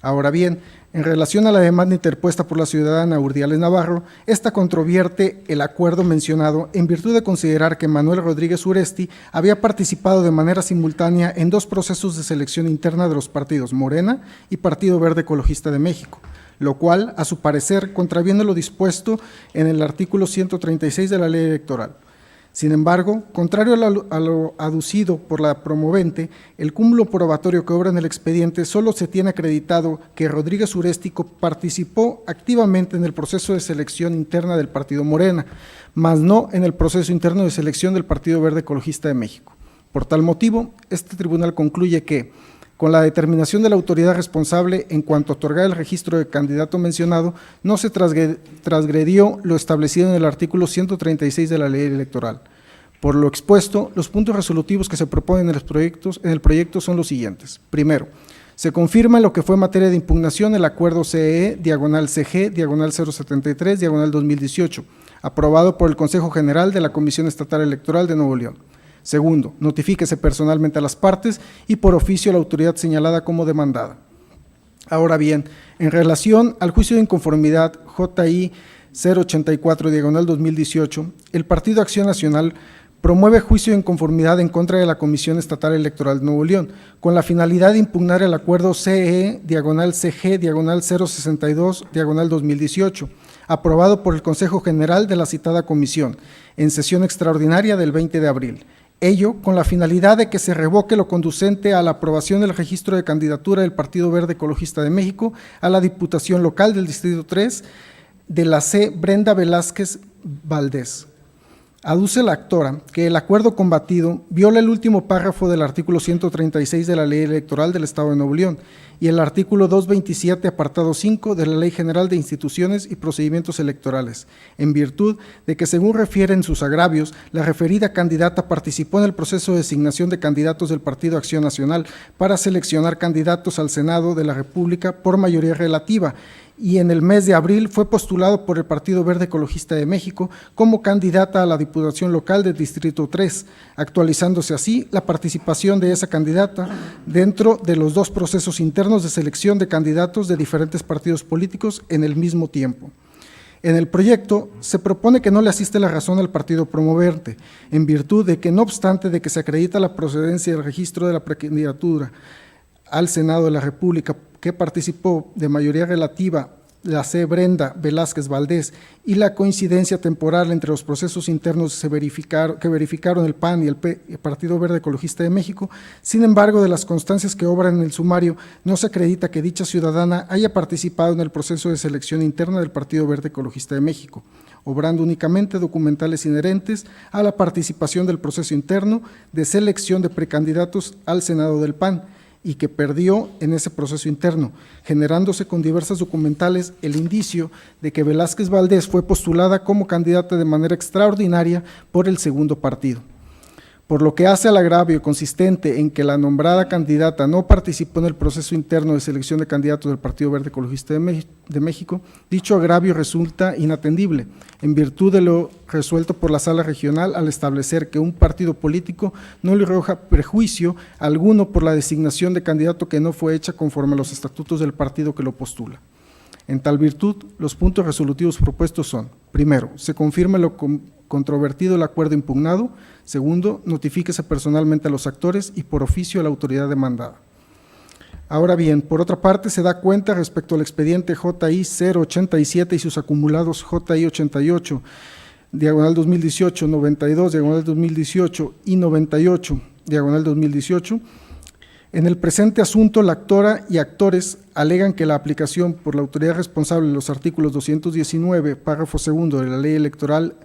Ahora bien, en relación a la demanda interpuesta por la ciudadana Urdiales Navarro, esta controvierte el acuerdo mencionado en virtud de considerar que Manuel Rodríguez Uresti había participado de manera simultánea en dos procesos de selección interna de los partidos Morena y Partido Verde Ecologista de México, lo cual, a su parecer, contraviene lo dispuesto en el artículo 136 de la Ley Electoral. Sin embargo, contrario a lo aducido por la promovente, el cúmulo probatorio que obra en el expediente solo se tiene acreditado que Rodríguez Uresti participó activamente en el proceso de selección interna del Partido Morena, mas no en el proceso interno de selección del Partido Verde Ecologista de México. Por tal motivo, este tribunal concluye que, con la determinación de la autoridad responsable en cuanto a otorgar el registro de candidato mencionado, no se transgredió lo establecido en el artículo 136 de la Ley Electoral. Por lo expuesto, los puntos resolutivos que se proponen en el proyecto son los siguientes. Primero, se confirma en lo que fue materia de impugnación el acuerdo CE/CG/073/2018, aprobado por el Consejo General de la Comisión Estatal Electoral de Nuevo León. Segundo, notifíquese personalmente a las partes y por oficio a la autoridad señalada como demandada. Ahora bien, en relación al juicio de inconformidad JI 084/2018, el Partido Acción Nacional promueve juicio de inconformidad en contra de la Comisión Estatal Electoral de Nuevo León, con la finalidad de impugnar el acuerdo CE/CG/062/2018, aprobado por el Consejo General de la citada comisión, en sesión extraordinaria del 20 de abril. Ello con la finalidad de que se revoque lo conducente a la aprobación del registro de candidatura del Partido Verde Ecologista de México a la Diputación Local del Distrito 3 de la C. Brenda Velázquez Valdés. Aduce la actora que el acuerdo combatido viola el último párrafo del artículo 136 de la Ley Electoral del Estado de Nuevo León y el artículo 227, apartado 5 de la Ley General de Instituciones y Procedimientos Electorales, en virtud de que, según refieren sus agravios, la referida candidata participó en el proceso de designación de candidatos del Partido Acción Nacional para seleccionar candidatos al Senado de la República por mayoría relativa, y en el mes de abril fue postulado por el Partido Verde Ecologista de México como candidata a la Diputación Local del Distrito 3, actualizándose así la participación de esa candidata dentro de los dos procesos internos de selección de candidatos de diferentes partidos políticos en el mismo tiempo. En el proyecto se propone que no le asiste la razón al partido promovente, en virtud de que, no obstante de que se acredita la procedencia del registro de la precandidatura al Senado de la República que participó de mayoría relativa la C. Brenda Velázquez Valdés y la coincidencia temporal entre los procesos internos que verificaron el PAN y el Partido Verde Ecologista de México. Sin embargo, de las constancias que obran en el sumario, no se acredita que dicha ciudadana haya participado en el proceso de selección interna del Partido Verde Ecologista de México, obrando únicamente documentales inherentes a la participación del proceso interno de selección de precandidatos al Senado del PAN, y que perdió en ese proceso interno, generándose con diversas documentales el indicio de que Velázquez Valdés fue postulada como candidata de manera extraordinaria por el segundo partido. Por lo que hace al agravio consistente en que la nombrada candidata no participó en el proceso interno de selección de candidatos del Partido Verde Ecologista de México, dicho agravio resulta inatendible, en virtud de lo resuelto por la Sala Regional al establecer que un partido político no le arroja prejuicio alguno por la designación de candidato que no fue hecha conforme a los estatutos del partido que lo postula. En tal virtud, los puntos resolutivos propuestos son: primero, se confirma lo controvertido el acuerdo impugnado; segundo, notifíquese personalmente a los actores y por oficio a la autoridad demandada. Ahora bien, por otra parte, se da cuenta respecto al expediente JI 087 y sus acumulados JI 88, diagonal 2018, 92, diagonal 2018 y 98, diagonal 2018. En el presente asunto, la actora y actores alegan que la aplicación por la autoridad responsable de los artículos 219, párrafo segundo de la ley electoral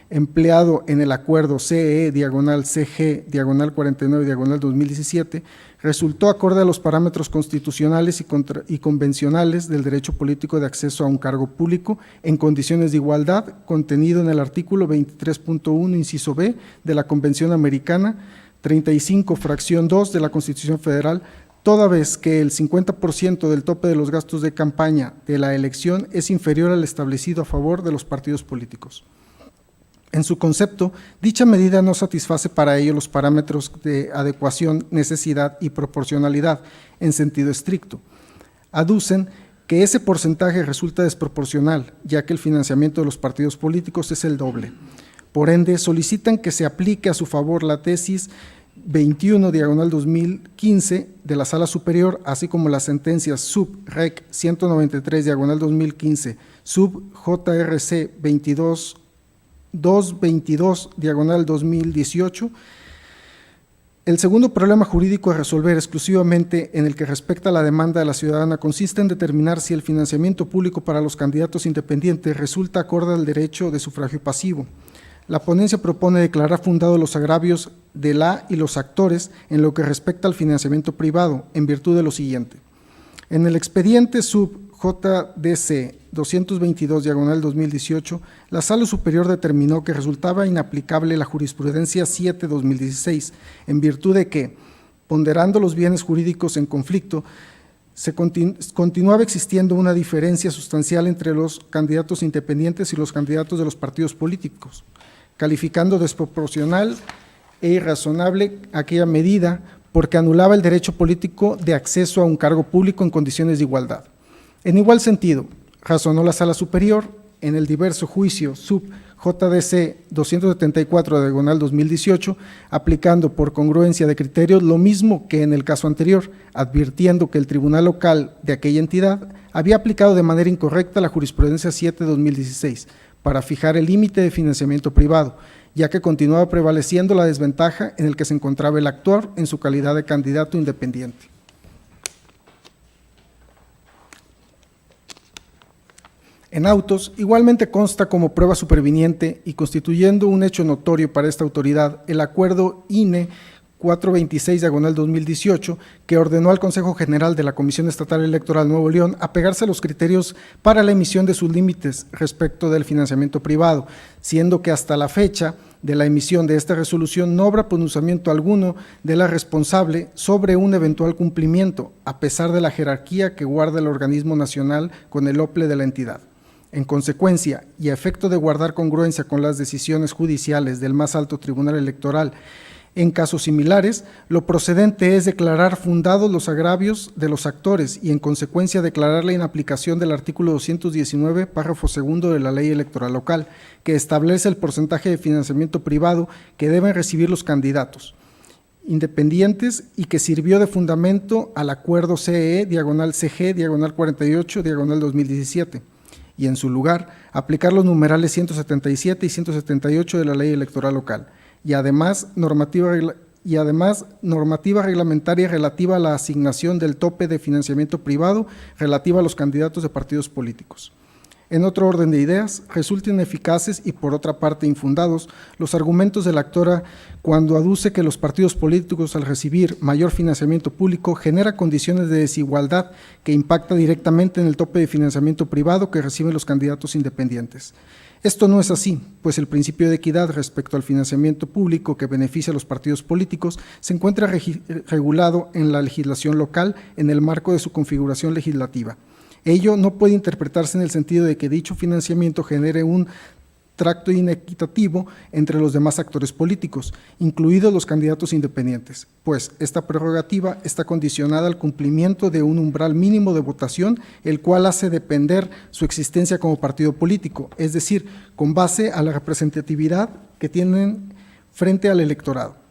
empleado en el acuerdo CE, diagonal CG, diagonal 49, diagonal 2017, resultó acorde a los parámetros constitucionales y convencionales del derecho político de acceso a un cargo público en condiciones de igualdad, contenido en el artículo 23.1, inciso B, de la Convención Americana, 35, fracción 2 de la Constitución Federal, toda vez que el 50% del tope de los gastos de campaña de la elección es inferior al establecido a favor de los partidos políticos. En su concepto, dicha medida no satisface para ello los parámetros de adecuación, necesidad y proporcionalidad en sentido estricto. Aducen que ese porcentaje resulta desproporcional, ya que el financiamiento de los partidos políticos es el doble. Por ende, solicitan que se aplique a su favor la tesis 21, diagonal 2015 de la Sala Superior, así como las sentencias sub rec 193, diagonal 2015, sub JRC 222, diagonal 2018. El segundo problema jurídico a resolver exclusivamente en el que respecta a la demanda de la ciudadana consiste en determinar si el financiamiento público para los candidatos independientes resulta acorde al derecho de sufragio pasivo. La ponencia propone declarar fundados los agravios de la y los actores en lo que respecta al financiamiento privado, en virtud de lo siguiente. En el expediente sub JDC 222, diagonal 2018, la Sala Superior determinó que resultaba inaplicable la jurisprudencia 7-2016, en virtud de que, ponderando los bienes jurídicos en conflicto, continuaba existiendo una diferencia sustancial entre los candidatos independientes y los candidatos de los partidos políticos, calificando desproporcional e irrazonable aquella medida porque anulaba el derecho político de acceso a un cargo público en condiciones de igualdad. En igual sentido, razonó la Sala Superior en el diverso juicio sub JDC 274, diagonal 2018, aplicando por congruencia de criterios lo mismo que en el caso anterior, advirtiendo que el Tribunal Local de aquella entidad había aplicado de manera incorrecta la jurisprudencia 7-2016 para fijar el límite de financiamiento privado, ya que continuaba prevaleciendo la desventaja en el que se encontraba el actor en su calidad de candidato independiente. En autos, igualmente consta como prueba superviniente y constituyendo un hecho notorio para esta autoridad el acuerdo INE 426, diagonal 2018, que ordenó al Consejo General de la Comisión Estatal Electoral Nuevo León apegarse a los criterios para la emisión de sus límites respecto del financiamiento privado, siendo que hasta la fecha de la emisión de esta resolución no habrá pronunciamiento alguno de la responsable sobre un eventual cumplimiento, a pesar de la jerarquía que guarda el organismo nacional con el OPLE de la entidad. En consecuencia, y a efecto de guardar congruencia con las decisiones judiciales del más alto tribunal electoral en casos similares, lo procedente es declarar fundados los agravios de los actores y en consecuencia declarar la inaplicación del artículo 219, párrafo segundo de la Ley Electoral Local, que establece el porcentaje de financiamiento privado que deben recibir los candidatos independientes y que sirvió de fundamento al acuerdo CE, diagonal CG, diagonal 48, diagonal 2017. Y en su lugar, aplicar los numerales 177 y 178 de la Ley Electoral Local, y además normativa reglamentaria relativa a la asignación del tope de financiamiento privado relativa a los candidatos de partidos políticos. En otro orden de ideas, resultan ineficaces y por otra parte infundados los argumentos de la actora cuando aduce que los partidos políticos al recibir mayor financiamiento público genera condiciones de desigualdad que impacta directamente en el tope de financiamiento privado que reciben los candidatos independientes. Esto no es así, pues el principio de equidad respecto al financiamiento público que beneficia a los partidos políticos se encuentra regulado en la legislación local en el marco de su configuración legislativa. Ello no puede interpretarse en el sentido de que dicho financiamiento genere un trato inequitativo entre los demás actores políticos, incluidos los candidatos independientes, pues esta prerrogativa está condicionada al cumplimiento de un umbral mínimo de votación, el cual hace depender su existencia como partido político, es decir, con base a la representatividad que tienen frente al electorado.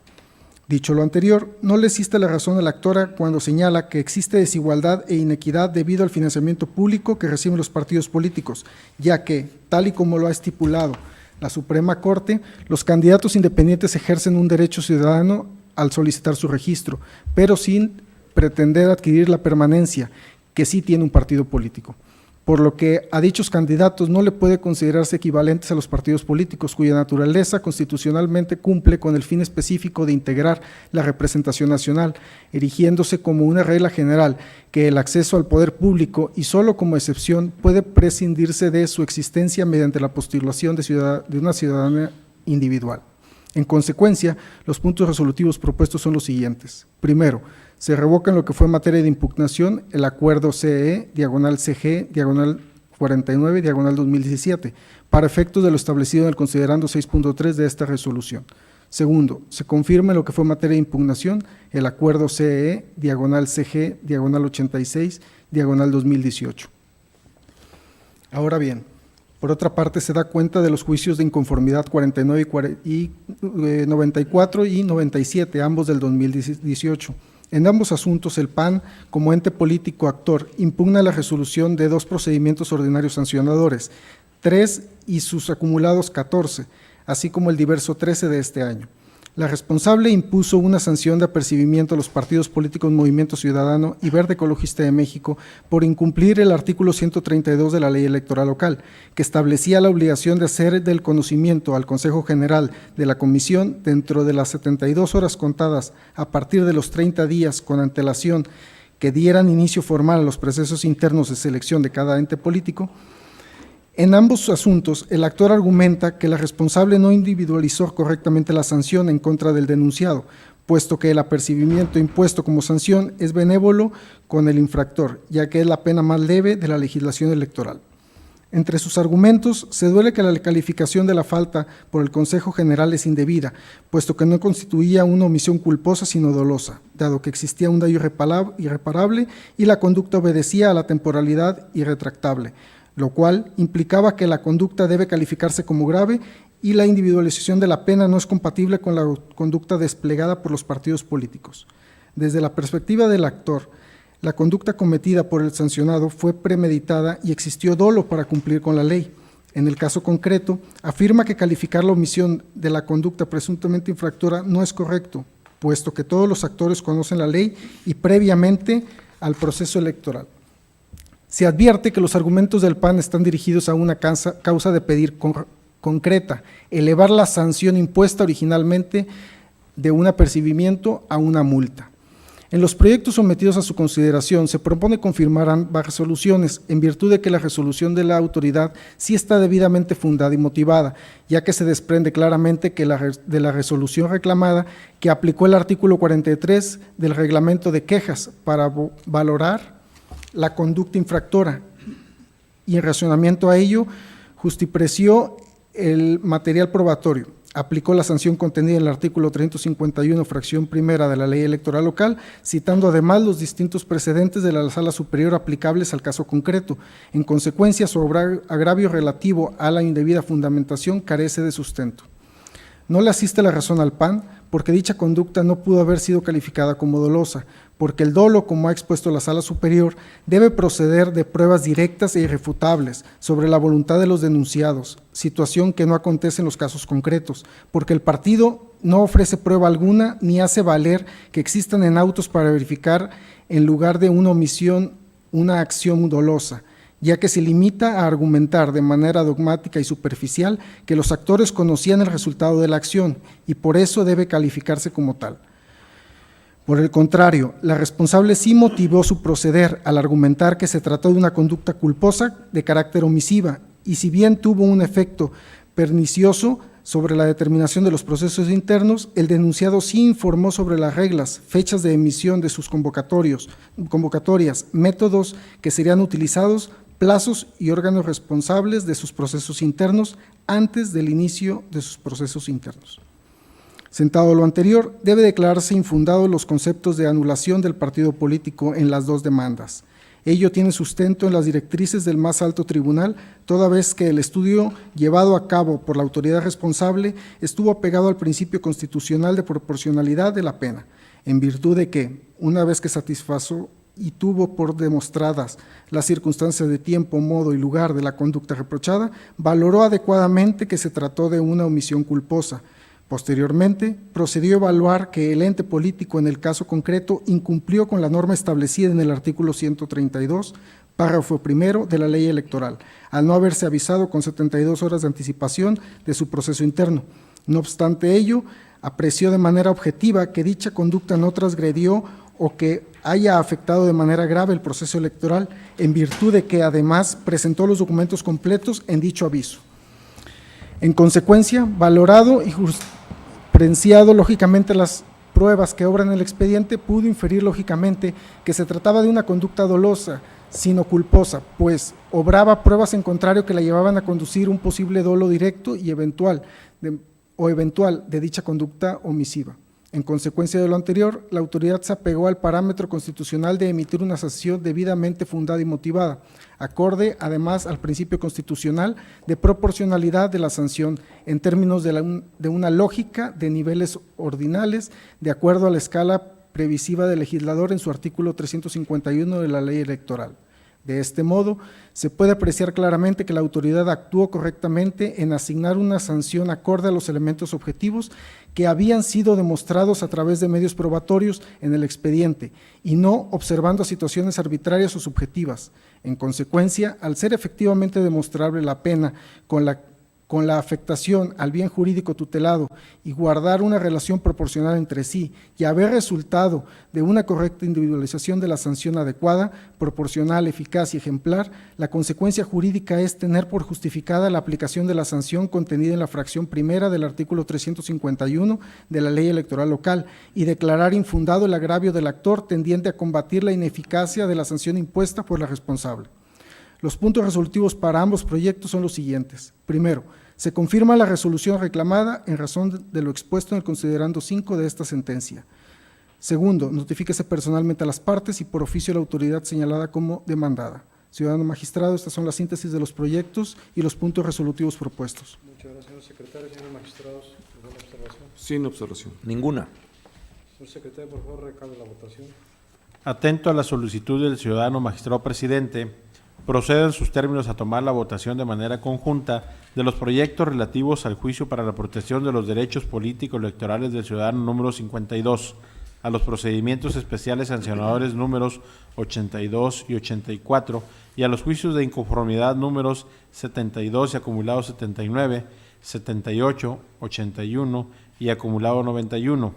Dicho lo anterior, no le existe la razón a la actora cuando señala que existe desigualdad e inequidad debido al financiamiento público que reciben los partidos políticos, ya que, tal y como lo ha estipulado la Suprema Corte, los candidatos independientes ejercen un derecho ciudadano al solicitar su registro, pero sin pretender adquirir la permanencia que sí tiene un partido político, por lo que a dichos candidatos no le puede considerarse equivalentes a los partidos políticos, cuya naturaleza constitucionalmente cumple con el fin específico de integrar la representación nacional, erigiéndose como una regla general que el acceso al poder público y solo como excepción puede prescindirse de su existencia mediante la postulación de una ciudadanía individual. En consecuencia, los puntos resolutivos propuestos son los siguientes. Primero, se revoca en lo que fue materia de impugnación el acuerdo CE, /CG, /49, /2017, para efectos de lo establecido en el considerando 6.3 de esta resolución. Segundo, se confirma en lo que fue materia de impugnación el acuerdo CE, /CG, /86, /2018. Ahora bien, por otra parte, se da cuenta de los juicios de inconformidad 49 y 94 y 97, ambos del 2018. En ambos asuntos, el PAN, como ente político actor, impugna la resolución de 2 procedimientos ordinarios sancionadores, 3 y sus acumulados 14, así como el diverso 13 de este año. La responsable impuso una sanción de apercibimiento a los partidos políticos Movimiento Ciudadano y Verde Ecologista de México por incumplir el artículo 132 de la Ley Electoral Local, que establecía la obligación de hacer del conocimiento al Consejo General de la Comisión dentro de las 72 horas contadas a partir de los 30 días con antelación que dieran inicio formal a los procesos internos de selección de cada ente político. En ambos asuntos, el actor argumenta que la responsable no individualizó correctamente la sanción en contra del denunciado, puesto que el apercibimiento impuesto como sanción es benévolo con el infractor, ya que es la pena más leve de la legislación electoral. Entre sus argumentos, se duele que la calificación de la falta por el Consejo General es indebida, puesto que no constituía una omisión culposa sino dolosa, dado que existía un daño irreparable y la conducta obedecía a la temporalidad irretractable, lo cual implicaba que la conducta debe calificarse como grave y la individualización de la pena no es compatible con la conducta desplegada por los partidos políticos. Desde la perspectiva del actor, la conducta cometida por el sancionado fue premeditada y existió dolo para cumplir con la ley. En el caso concreto, afirma que calificar la omisión de la conducta presuntamente infractora no es correcto, puesto que todos los actores conocen la ley y previamente al proceso electoral. Se advierte que los argumentos del PAN están dirigidos a una causa de pedir concreta, elevar la sanción impuesta originalmente de un apercibimiento a una multa. En los proyectos sometidos a su consideración se propone confirmar ambas resoluciones en virtud de que la resolución de la autoridad sí está debidamente fundada y motivada, ya que se desprende claramente que de la resolución reclamada que aplicó el artículo 43 del reglamento de quejas para valorar la conducta infractora y en relacionamiento a ello justipreció el material probatorio, aplicó la sanción contenida en el artículo 351, fracción primera de la Ley Electoral Local, citando además los distintos precedentes de la Sala Superior aplicables al caso concreto. En consecuencia, su agravio relativo a la indebida fundamentación carece de sustento. No le asiste la razón al PAN, porque dicha conducta no pudo haber sido calificada como dolosa, porque el dolo, como ha expuesto la Sala Superior, debe proceder de pruebas directas e irrefutables sobre la voluntad de los denunciados, situación que no acontece en los casos concretos, porque el partido no ofrece prueba alguna ni hace valer que existan en autos para verificar en lugar de una omisión una acción dolosa, ya que se limita a argumentar de manera dogmática y superficial que los actores conocían el resultado de la acción y por eso debe calificarse como tal. Por el contrario, la responsable sí motivó su proceder al argumentar que se trató de una conducta culposa de carácter omisiva y si bien tuvo un efecto pernicioso sobre la determinación de los procesos internos, el denunciado sí informó sobre las reglas, fechas de emisión de sus convocatorias, métodos que serían utilizados, plazos y órganos responsables de sus procesos internos antes del inicio de sus procesos internos. Sentado lo anterior, debe declararse infundados los conceptos de anulación del partido político en las dos demandas. Ello tiene sustento en las directrices del más alto tribunal, toda vez que el estudio llevado a cabo por la autoridad responsable estuvo apegado al principio constitucional de proporcionalidad de la pena, en virtud de que, una vez que satisfazo y tuvo por demostradas las circunstancias de tiempo, modo y lugar de la conducta reprochada, valoró adecuadamente que se trató de una omisión culposa. Posteriormente, procedió a evaluar que el ente político en el caso concreto incumplió con la norma establecida en el artículo 132, párrafo primero de la ley electoral, al no haberse avisado con 72 horas de anticipación de su proceso interno. No obstante ello, apreció de manera objetiva que dicha conducta no transgredió o que haya afectado de manera grave el proceso electoral, en virtud de que además presentó los documentos completos en dicho aviso. En consecuencia, valorado y jurisprudenciado lógicamente las pruebas que obran el expediente, pudo inferir lógicamente que se trataba de una conducta dolosa, sino culposa, pues obraba pruebas en contrario que la llevaban a conducir un posible dolo directo y eventual de dicha conducta omisiva. En consecuencia de lo anterior, la autoridad se apegó al parámetro constitucional de emitir una sanción debidamente fundada y motivada, acorde además al principio constitucional de proporcionalidad de la sanción en términos de una lógica de niveles ordinales, de acuerdo a la escala previsiva del legislador en su artículo 351 de la ley electoral. De este modo, se puede apreciar claramente que la autoridad actuó correctamente en asignar una sanción acorde a los elementos objetivos que habían sido demostrados a través de medios probatorios en el expediente y no observando situaciones arbitrarias o subjetivas. En consecuencia, al ser efectivamente demostrable la pena con la afectación al bien jurídico tutelado y guardar una relación proporcional entre sí y haber resultado de una correcta individualización de la sanción adecuada, proporcional, eficaz y ejemplar, la consecuencia jurídica es tener por justificada la aplicación de la sanción contenida en la fracción primera del artículo 351 de la ley electoral local y declarar infundado el agravio del actor tendiente a combatir la ineficacia de la sanción impuesta por la responsable. Los puntos resolutivos para ambos proyectos son los siguientes. Primero, se confirma la resolución reclamada en razón de lo expuesto en el considerando 5 de esta sentencia. Segundo, notifíquese personalmente a las partes y por oficio a la autoridad señalada como demandada. Ciudadano magistrado, estas son las síntesis de los proyectos y los puntos resolutivos propuestos. Muchas gracias, señor secretario. Señores magistrados, ¿alguna observación? Sin observación. Ninguna. Señor secretario, por favor, recabe la votación. Atento a la solicitud del ciudadano magistrado presidente, procede en sus términos a tomar la votación de manera conjunta de los proyectos relativos al juicio para la protección de los derechos políticos electorales del ciudadano número 52, a los procedimientos especiales sancionadores números 82 y 84 y a los juicios de inconformidad números 72 y acumulado 79, 78, 81 y acumulado 91,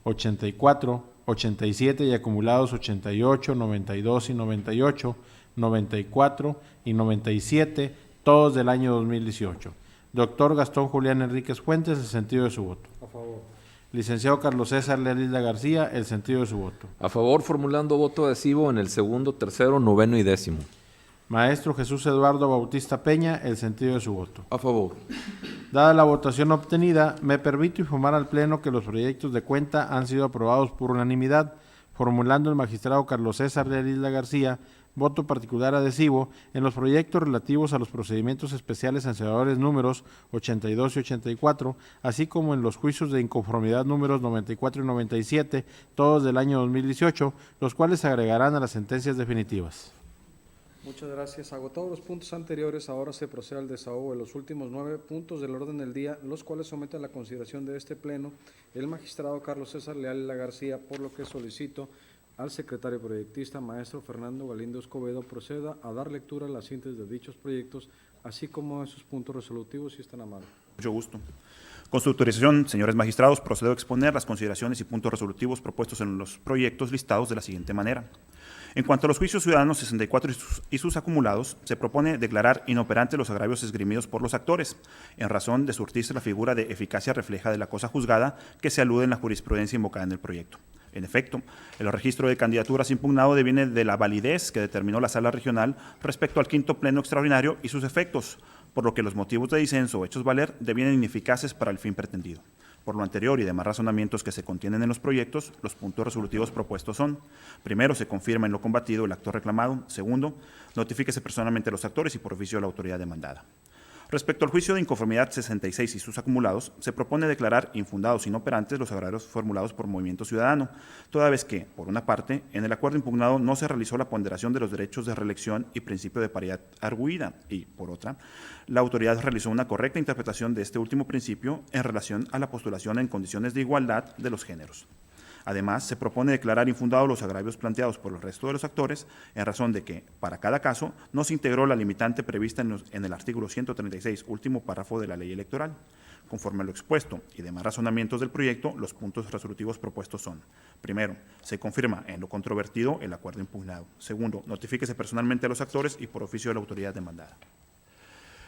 84, 87 y acumulados 88, 92 y 98, 94 y 97, todos del año 2018. Doctor Gastón Julián Enríquez Fuentes, el sentido de su voto. A favor. Licenciado Carlos César Leal Isla García, el sentido de su voto. A favor, formulando voto adhesivo en el segundo, tercero, noveno y décimo. Maestro Jesús Eduardo Bautista Peña, el sentido de su voto. A favor. Dada la votación obtenida, me permito informar al Pleno que los proyectos de cuenta han sido aprobados por unanimidad, formulando el magistrado Carlos César Leal Isla García voto particular adhesivo en los proyectos relativos a los procedimientos especiales sancionadores números 82 y 84, así como en los juicios de inconformidad números 94 y 97, todos del año 2018, los cuales se agregarán a las sentencias definitivas. Muchas gracias. Agotados los puntos anteriores, ahora se procede al desahogo de los últimos 9 puntos del orden del día, los cuales somete a la consideración de este Pleno el magistrado Carlos César Leal Isla García, por lo que solicito al secretario proyectista, maestro Fernando Galindo Escobedo, proceda a dar lectura a las síntesis de dichos proyectos, así como a sus puntos resolutivos, si están amables. Mucho gusto. Con su autorización, señores magistrados, procedo a exponer las consideraciones y puntos resolutivos propuestos en los proyectos listados de la siguiente manera. En cuanto a los juicios ciudadanos 64 y sus acumulados, se propone declarar inoperante los agravios esgrimidos por los actores, en razón de surtirse la figura de eficacia refleja de la cosa juzgada que se alude en la jurisprudencia invocada en el proyecto. En efecto, el registro de candidaturas impugnado deviene de la validez que determinó la Sala Regional respecto al quinto pleno extraordinario y sus efectos, por lo que los motivos de disenso o hechos valer devienen ineficaces para el fin pretendido. Por lo anterior y demás razonamientos que se contienen en los proyectos, los puntos resolutivos propuestos son: primero, se confirma en lo combatido el actor reclamado; segundo, notifíquese personalmente a los actores y por oficio a la autoridad demandada. Respecto al juicio de inconformidad 66 y sus acumulados, se propone declarar infundados e inoperantes los agravios formulados por Movimiento Ciudadano, toda vez que, por una parte, en el acuerdo impugnado no se realizó la ponderación de los derechos de reelección y principio de paridad arguida, y, por otra, la autoridad realizó una correcta interpretación de este último principio en relación a la postulación en condiciones de igualdad de los géneros. Además, se propone declarar infundados los agravios planteados por el resto de los actores en razón de que, para cada caso, no se integró la limitante prevista en el artículo 136, último párrafo de la ley electoral. Conforme a lo expuesto y demás razonamientos del proyecto, los puntos resolutivos propuestos son: primero, se confirma en lo controvertido el acuerdo impugnado; segundo, notifíquese personalmente a los actores y por oficio de la autoridad demandada.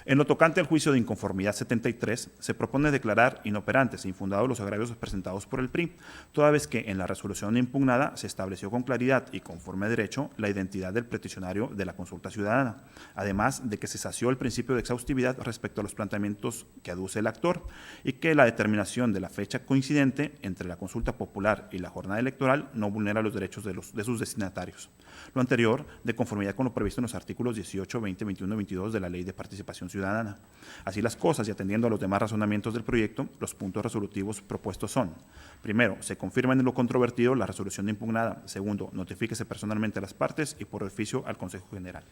En lo tocante al juicio de inconformidad 73, se propone declarar inoperantes e infundados los agravios presentados por el PRI, toda vez que en la resolución impugnada se estableció con claridad y conforme a derecho la identidad del peticionario de la consulta ciudadana, además de que se sació el principio de exhaustividad respecto a los planteamientos que aduce el actor y que la determinación de la fecha coincidente entre la consulta popular y la jornada electoral no vulnera los derechos de sus destinatarios. Lo anterior, de conformidad con lo previsto en los artículos 18, 20, 21 y 22 de la Ley de Participación Ciudadana. Así las cosas, y atendiendo a los demás razonamientos del proyecto, los puntos resolutivos propuestos son: primero, se confirma en lo controvertido la resolución impugnada; segundo, notifíquese personalmente a las partes y por oficio al Consejo General.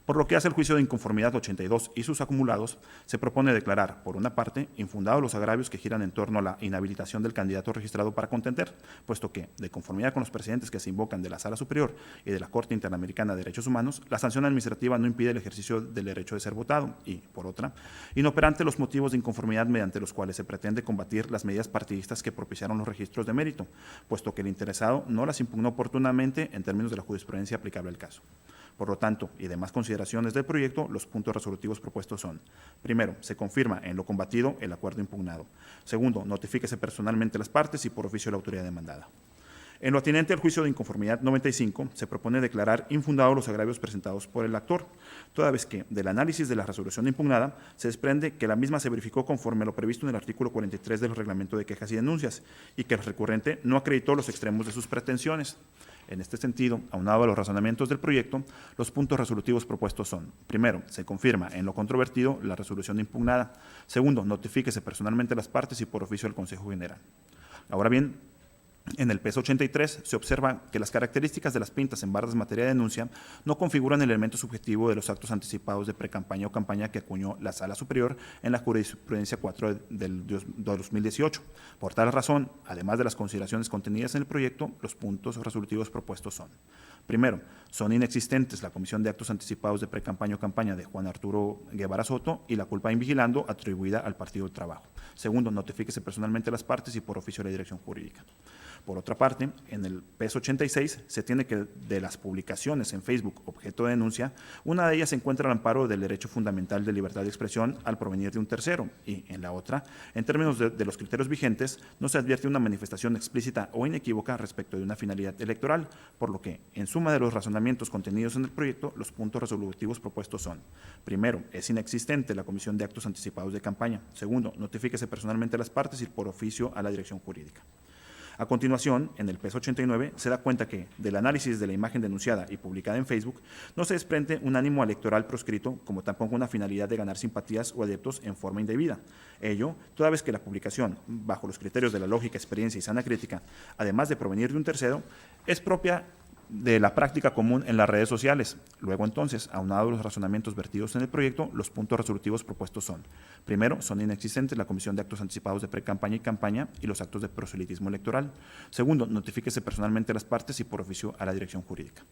Por lo que hace el juicio de inconformidad 82 y sus acumulados, se propone declarar, por una parte, infundados los agravios que giran en torno a la inhabilitación del candidato registrado para contender, puesto que, de conformidad con los precedentes que se invocan de la Sala Superior y de la Corte Interamericana de Derechos Humanos, la sanción administrativa no impide el ejercicio del derecho de ser votado y, por otra, inoperante los motivos de inconformidad mediante los cuales se pretende combatir las medidas partidistas que propiciaron los registros de mérito, puesto que el interesado no las impugnó oportunamente en términos de la jurisprudencia aplicable al caso. Por lo tanto, y demás consideraciones del proyecto, los puntos resolutivos propuestos son: primero, se confirma en lo combatido el acuerdo impugnado; segundo, notifíquese personalmente a las partes y por oficio a la autoridad demandada. En lo atinente al juicio de inconformidad 95, se propone declarar infundados los agravios presentados por el actor, toda vez que, del análisis de la resolución impugnada, se desprende que la misma se verificó conforme a lo previsto en el artículo 43 del Reglamento de Quejas y Denuncias, y que el recurrente no acreditó los extremos de sus pretensiones. En este sentido, aunado a los razonamientos del proyecto, los puntos resolutivos propuestos son: primero, se confirma en lo controvertido la resolución impugnada; segundo, notifíquese personalmente a las partes y por oficio al Consejo General. Ahora bien, en el peso 83 se observa que las características de las pintas en barras en materia de denuncia no configuran el elemento subjetivo de los actos anticipados de precampaña o campaña que acuñó la Sala Superior en la jurisprudencia 4 del 2018. Por tal razón, además de las consideraciones contenidas en el proyecto, los puntos resolutivos propuestos son: primero, son inexistentes la comisión de actos anticipados de precampaña o campaña de Juan Arturo Guevara Soto y la culpa invigilando atribuida al Partido del Trabajo; segundo, notifíquese personalmente a las partes y por oficio a la dirección jurídica. Por otra parte, en el peso 86 se tiene que de las publicaciones en Facebook objeto de denuncia, una de ellas se encuentra al amparo del derecho fundamental de libertad de expresión al provenir de un tercero y, en la otra, en términos de los criterios vigentes, no se advierte una manifestación explícita o inequívoca respecto de una finalidad electoral, por lo que, en suma de los razonamientos contenidos en el proyecto, los puntos resolutivos propuestos son: primero, es inexistente la comisión de actos anticipados de campaña; segundo, notifíquese personalmente a las partes y por oficio a la dirección jurídica. A continuación, en el peso 89, se da cuenta que, del análisis de la imagen denunciada y publicada en Facebook, no se desprende un ánimo electoral proscrito, como tampoco una finalidad de ganar simpatías o adeptos en forma indebida. Ello, toda vez que la publicación, bajo los criterios de la lógica, experiencia y sana crítica, además de provenir de un tercero, es propia de la práctica común en las redes sociales. Luego, entonces, aunado a los razonamientos vertidos en el proyecto, los puntos resolutivos propuestos son: primero, son inexistentes la comisión de actos anticipados de precampaña y campaña y los actos de proselitismo electoral; segundo, notifíquese personalmente a las partes y por oficio a la dirección jurídica.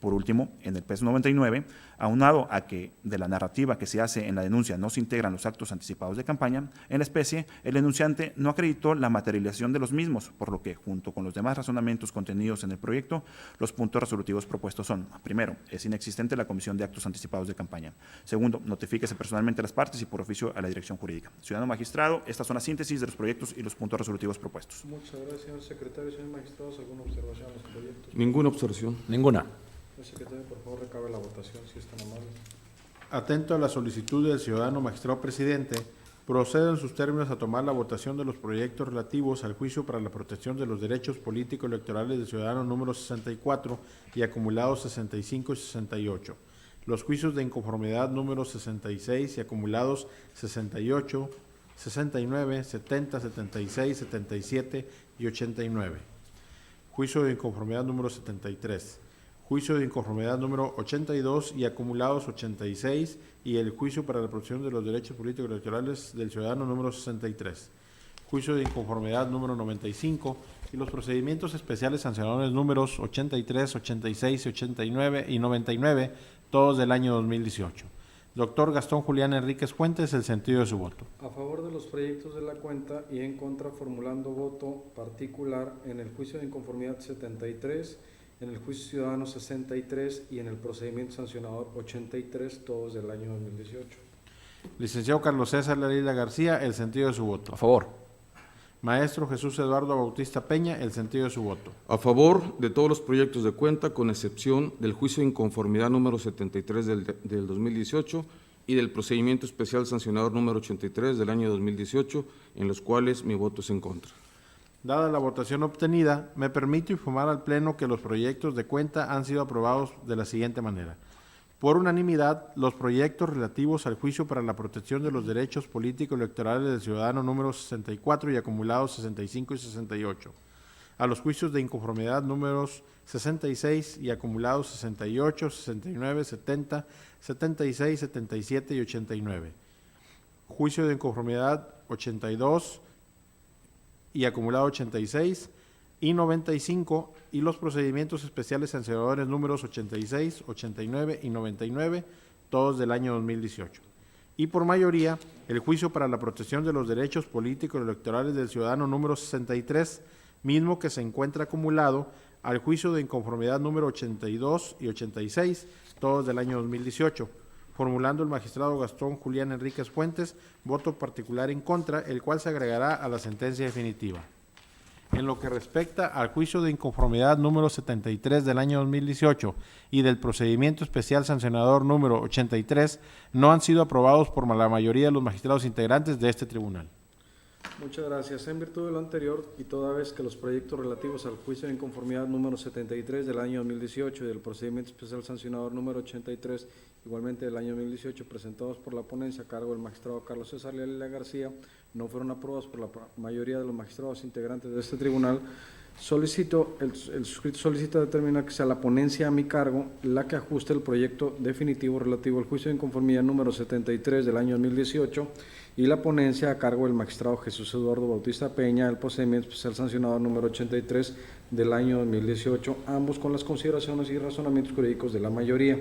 Por último, en el peso 99, aunado a que de la narrativa que se hace en la denuncia no se integran los actos anticipados de campaña, en la especie, el denunciante no acreditó la materialización de los mismos, por lo que, junto con los demás razonamientos contenidos en el proyecto, los puntos puntos resolutivos propuestos son: primero, es inexistente la Comisión de Actos Anticipados de Campaña. Segundo, notifíquese personalmente a las partes y por oficio a la Dirección Jurídica. Ciudadano magistrado, estas son las síntesis de los proyectos y los puntos resolutivos propuestos. Muchas gracias, señor secretario. Señores magistrados, ¿alguna observación a los proyectos? Ninguna observación. Ninguna. Señor secretario, por favor, recabe la votación, si es tan amable. Atento a la solicitud del ciudadano magistrado presidente, procedo en sus términos a tomar la votación de los proyectos relativos al juicio para la protección de los derechos políticos electorales del ciudadano número 64 y acumulados 65 y 68. Los juicios de inconformidad número 66 y acumulados 68, 69, 70, 76, 77 y 89. Juicio de inconformidad número 73. Juicio de inconformidad número 82 y acumulados 86 y el juicio para la protección de los derechos políticos electorales del ciudadano número 63. Juicio de inconformidad número 95 y los procedimientos especiales sancionadores números 83, 86, 89 y 99, todos del año 2018. Doctor Gastón Julián Enríquez Fuentes, el sentido de su voto. A favor de los proyectos de la cuenta y en contra, formulando voto particular en el juicio de inconformidad 73, en el juicio ciudadano 63 y en el procedimiento sancionador 83, todos del año 2018. Licenciado Carlos César Lalila García, el sentido de su voto. A favor. Maestro Jesús Eduardo Bautista Peña, el sentido de su voto. A favor de todos los proyectos de cuenta, con excepción del juicio de inconformidad número 73 del 2018 y del procedimiento especial sancionador número 83 del año 2018, en los cuales mi voto es en contra. Dada la votación obtenida, me permito informar al Pleno que los proyectos de cuenta han sido aprobados de la siguiente manera. Por unanimidad, los proyectos relativos al juicio para la protección de los derechos políticos electorales del ciudadano número 64 y acumulados 65 y 68. A los juicios de inconformidad números 66 y acumulados 68, 69, 70, 76, 77 y 89. Juicio de inconformidad 82 y acumulado 86 y 95 y los procedimientos especiales sancionadores números 86, 89 y 99, todos del año 2018. Y por mayoría, el juicio para la protección de los derechos políticos electorales del ciudadano número 63, mismo que se encuentra acumulado al juicio de inconformidad número 82 y 86, todos del año 2018. Formulando el magistrado Gastón Julián Enríquez Fuentes, voto particular en contra, el cual se agregará a la sentencia definitiva. En lo que respecta al juicio de inconformidad número 73 del año 2018 y del procedimiento especial sancionador número 83, no han sido aprobados por la mayoría de los magistrados integrantes de este tribunal. Muchas gracias. En virtud de lo anterior y toda vez que los proyectos relativos al juicio de inconformidad número 73 del año 2018 y del procedimiento especial sancionador número 83, igualmente del año 2018, presentados por la ponencia a cargo del magistrado Carlos César Lalila García, no fueron aprobados por la mayoría de los magistrados integrantes de este tribunal, el suscrito solicita determinar que sea la ponencia a mi cargo la que ajuste el proyecto definitivo relativo al juicio de inconformidad número 73 del año 2018 y la ponencia a cargo del magistrado Jesús Eduardo Bautista Peña, el procedimiento especial sancionador número 83 del año 2018, ambos con las consideraciones y razonamientos jurídicos de la mayoría.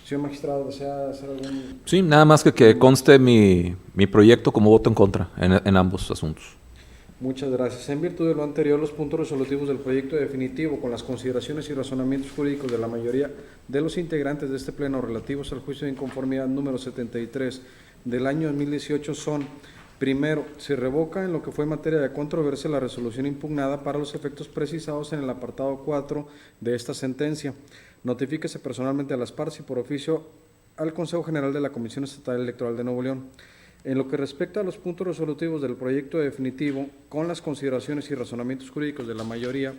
Señor magistrado, ¿desea hacer algún...? Sí, nada más que conste mi proyecto como voto en contra en ambos asuntos. Muchas gracias. En virtud de lo anterior, los puntos resolutivos del proyecto definitivo, con las consideraciones y razonamientos jurídicos de la mayoría de los integrantes de este pleno relativos al juicio de inconformidad número 73 del año 2018 son: primero, se revoca en lo que fue materia de controversia la resolución impugnada para los efectos precisados en el apartado 4 de esta sentencia. Notifíquese personalmente a las partes y por oficio al Consejo General de la Comisión Estatal Electoral de Nuevo León. En lo que respecta a los puntos resolutivos del proyecto definitivo, con las consideraciones y razonamientos jurídicos de la mayoría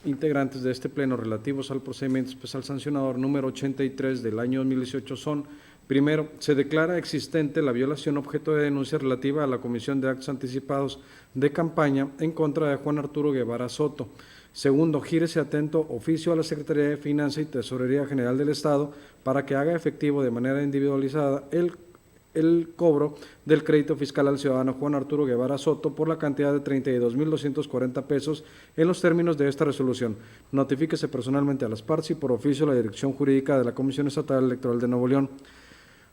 integrantes de este pleno relativos al procedimiento especial sancionador número 83 del año 2018 son: primero, se declara existente la violación objeto de denuncia relativa a la Comisión de Actos Anticipados de Campaña en contra de Juan Arturo Guevara Soto. Segundo, gírese atento oficio a la Secretaría de Finanzas y Tesorería General del Estado para que haga efectivo de manera individualizada el cobro del crédito fiscal al ciudadano Juan Arturo Guevara Soto por la cantidad de 32,240 pesos en los términos de esta resolución. Notifíquese personalmente a las partes y por oficio a la Dirección Jurídica de la Comisión Estatal Electoral de Nuevo León.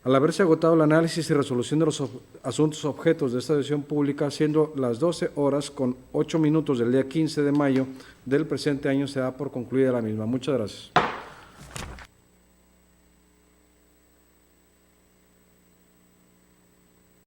Al haberse agotado el análisis y resolución de los asuntos objetos de esta sesión pública, siendo las 12 horas con 8 minutos del día 15 de mayo del presente año, se da por concluida la misma. Muchas gracias.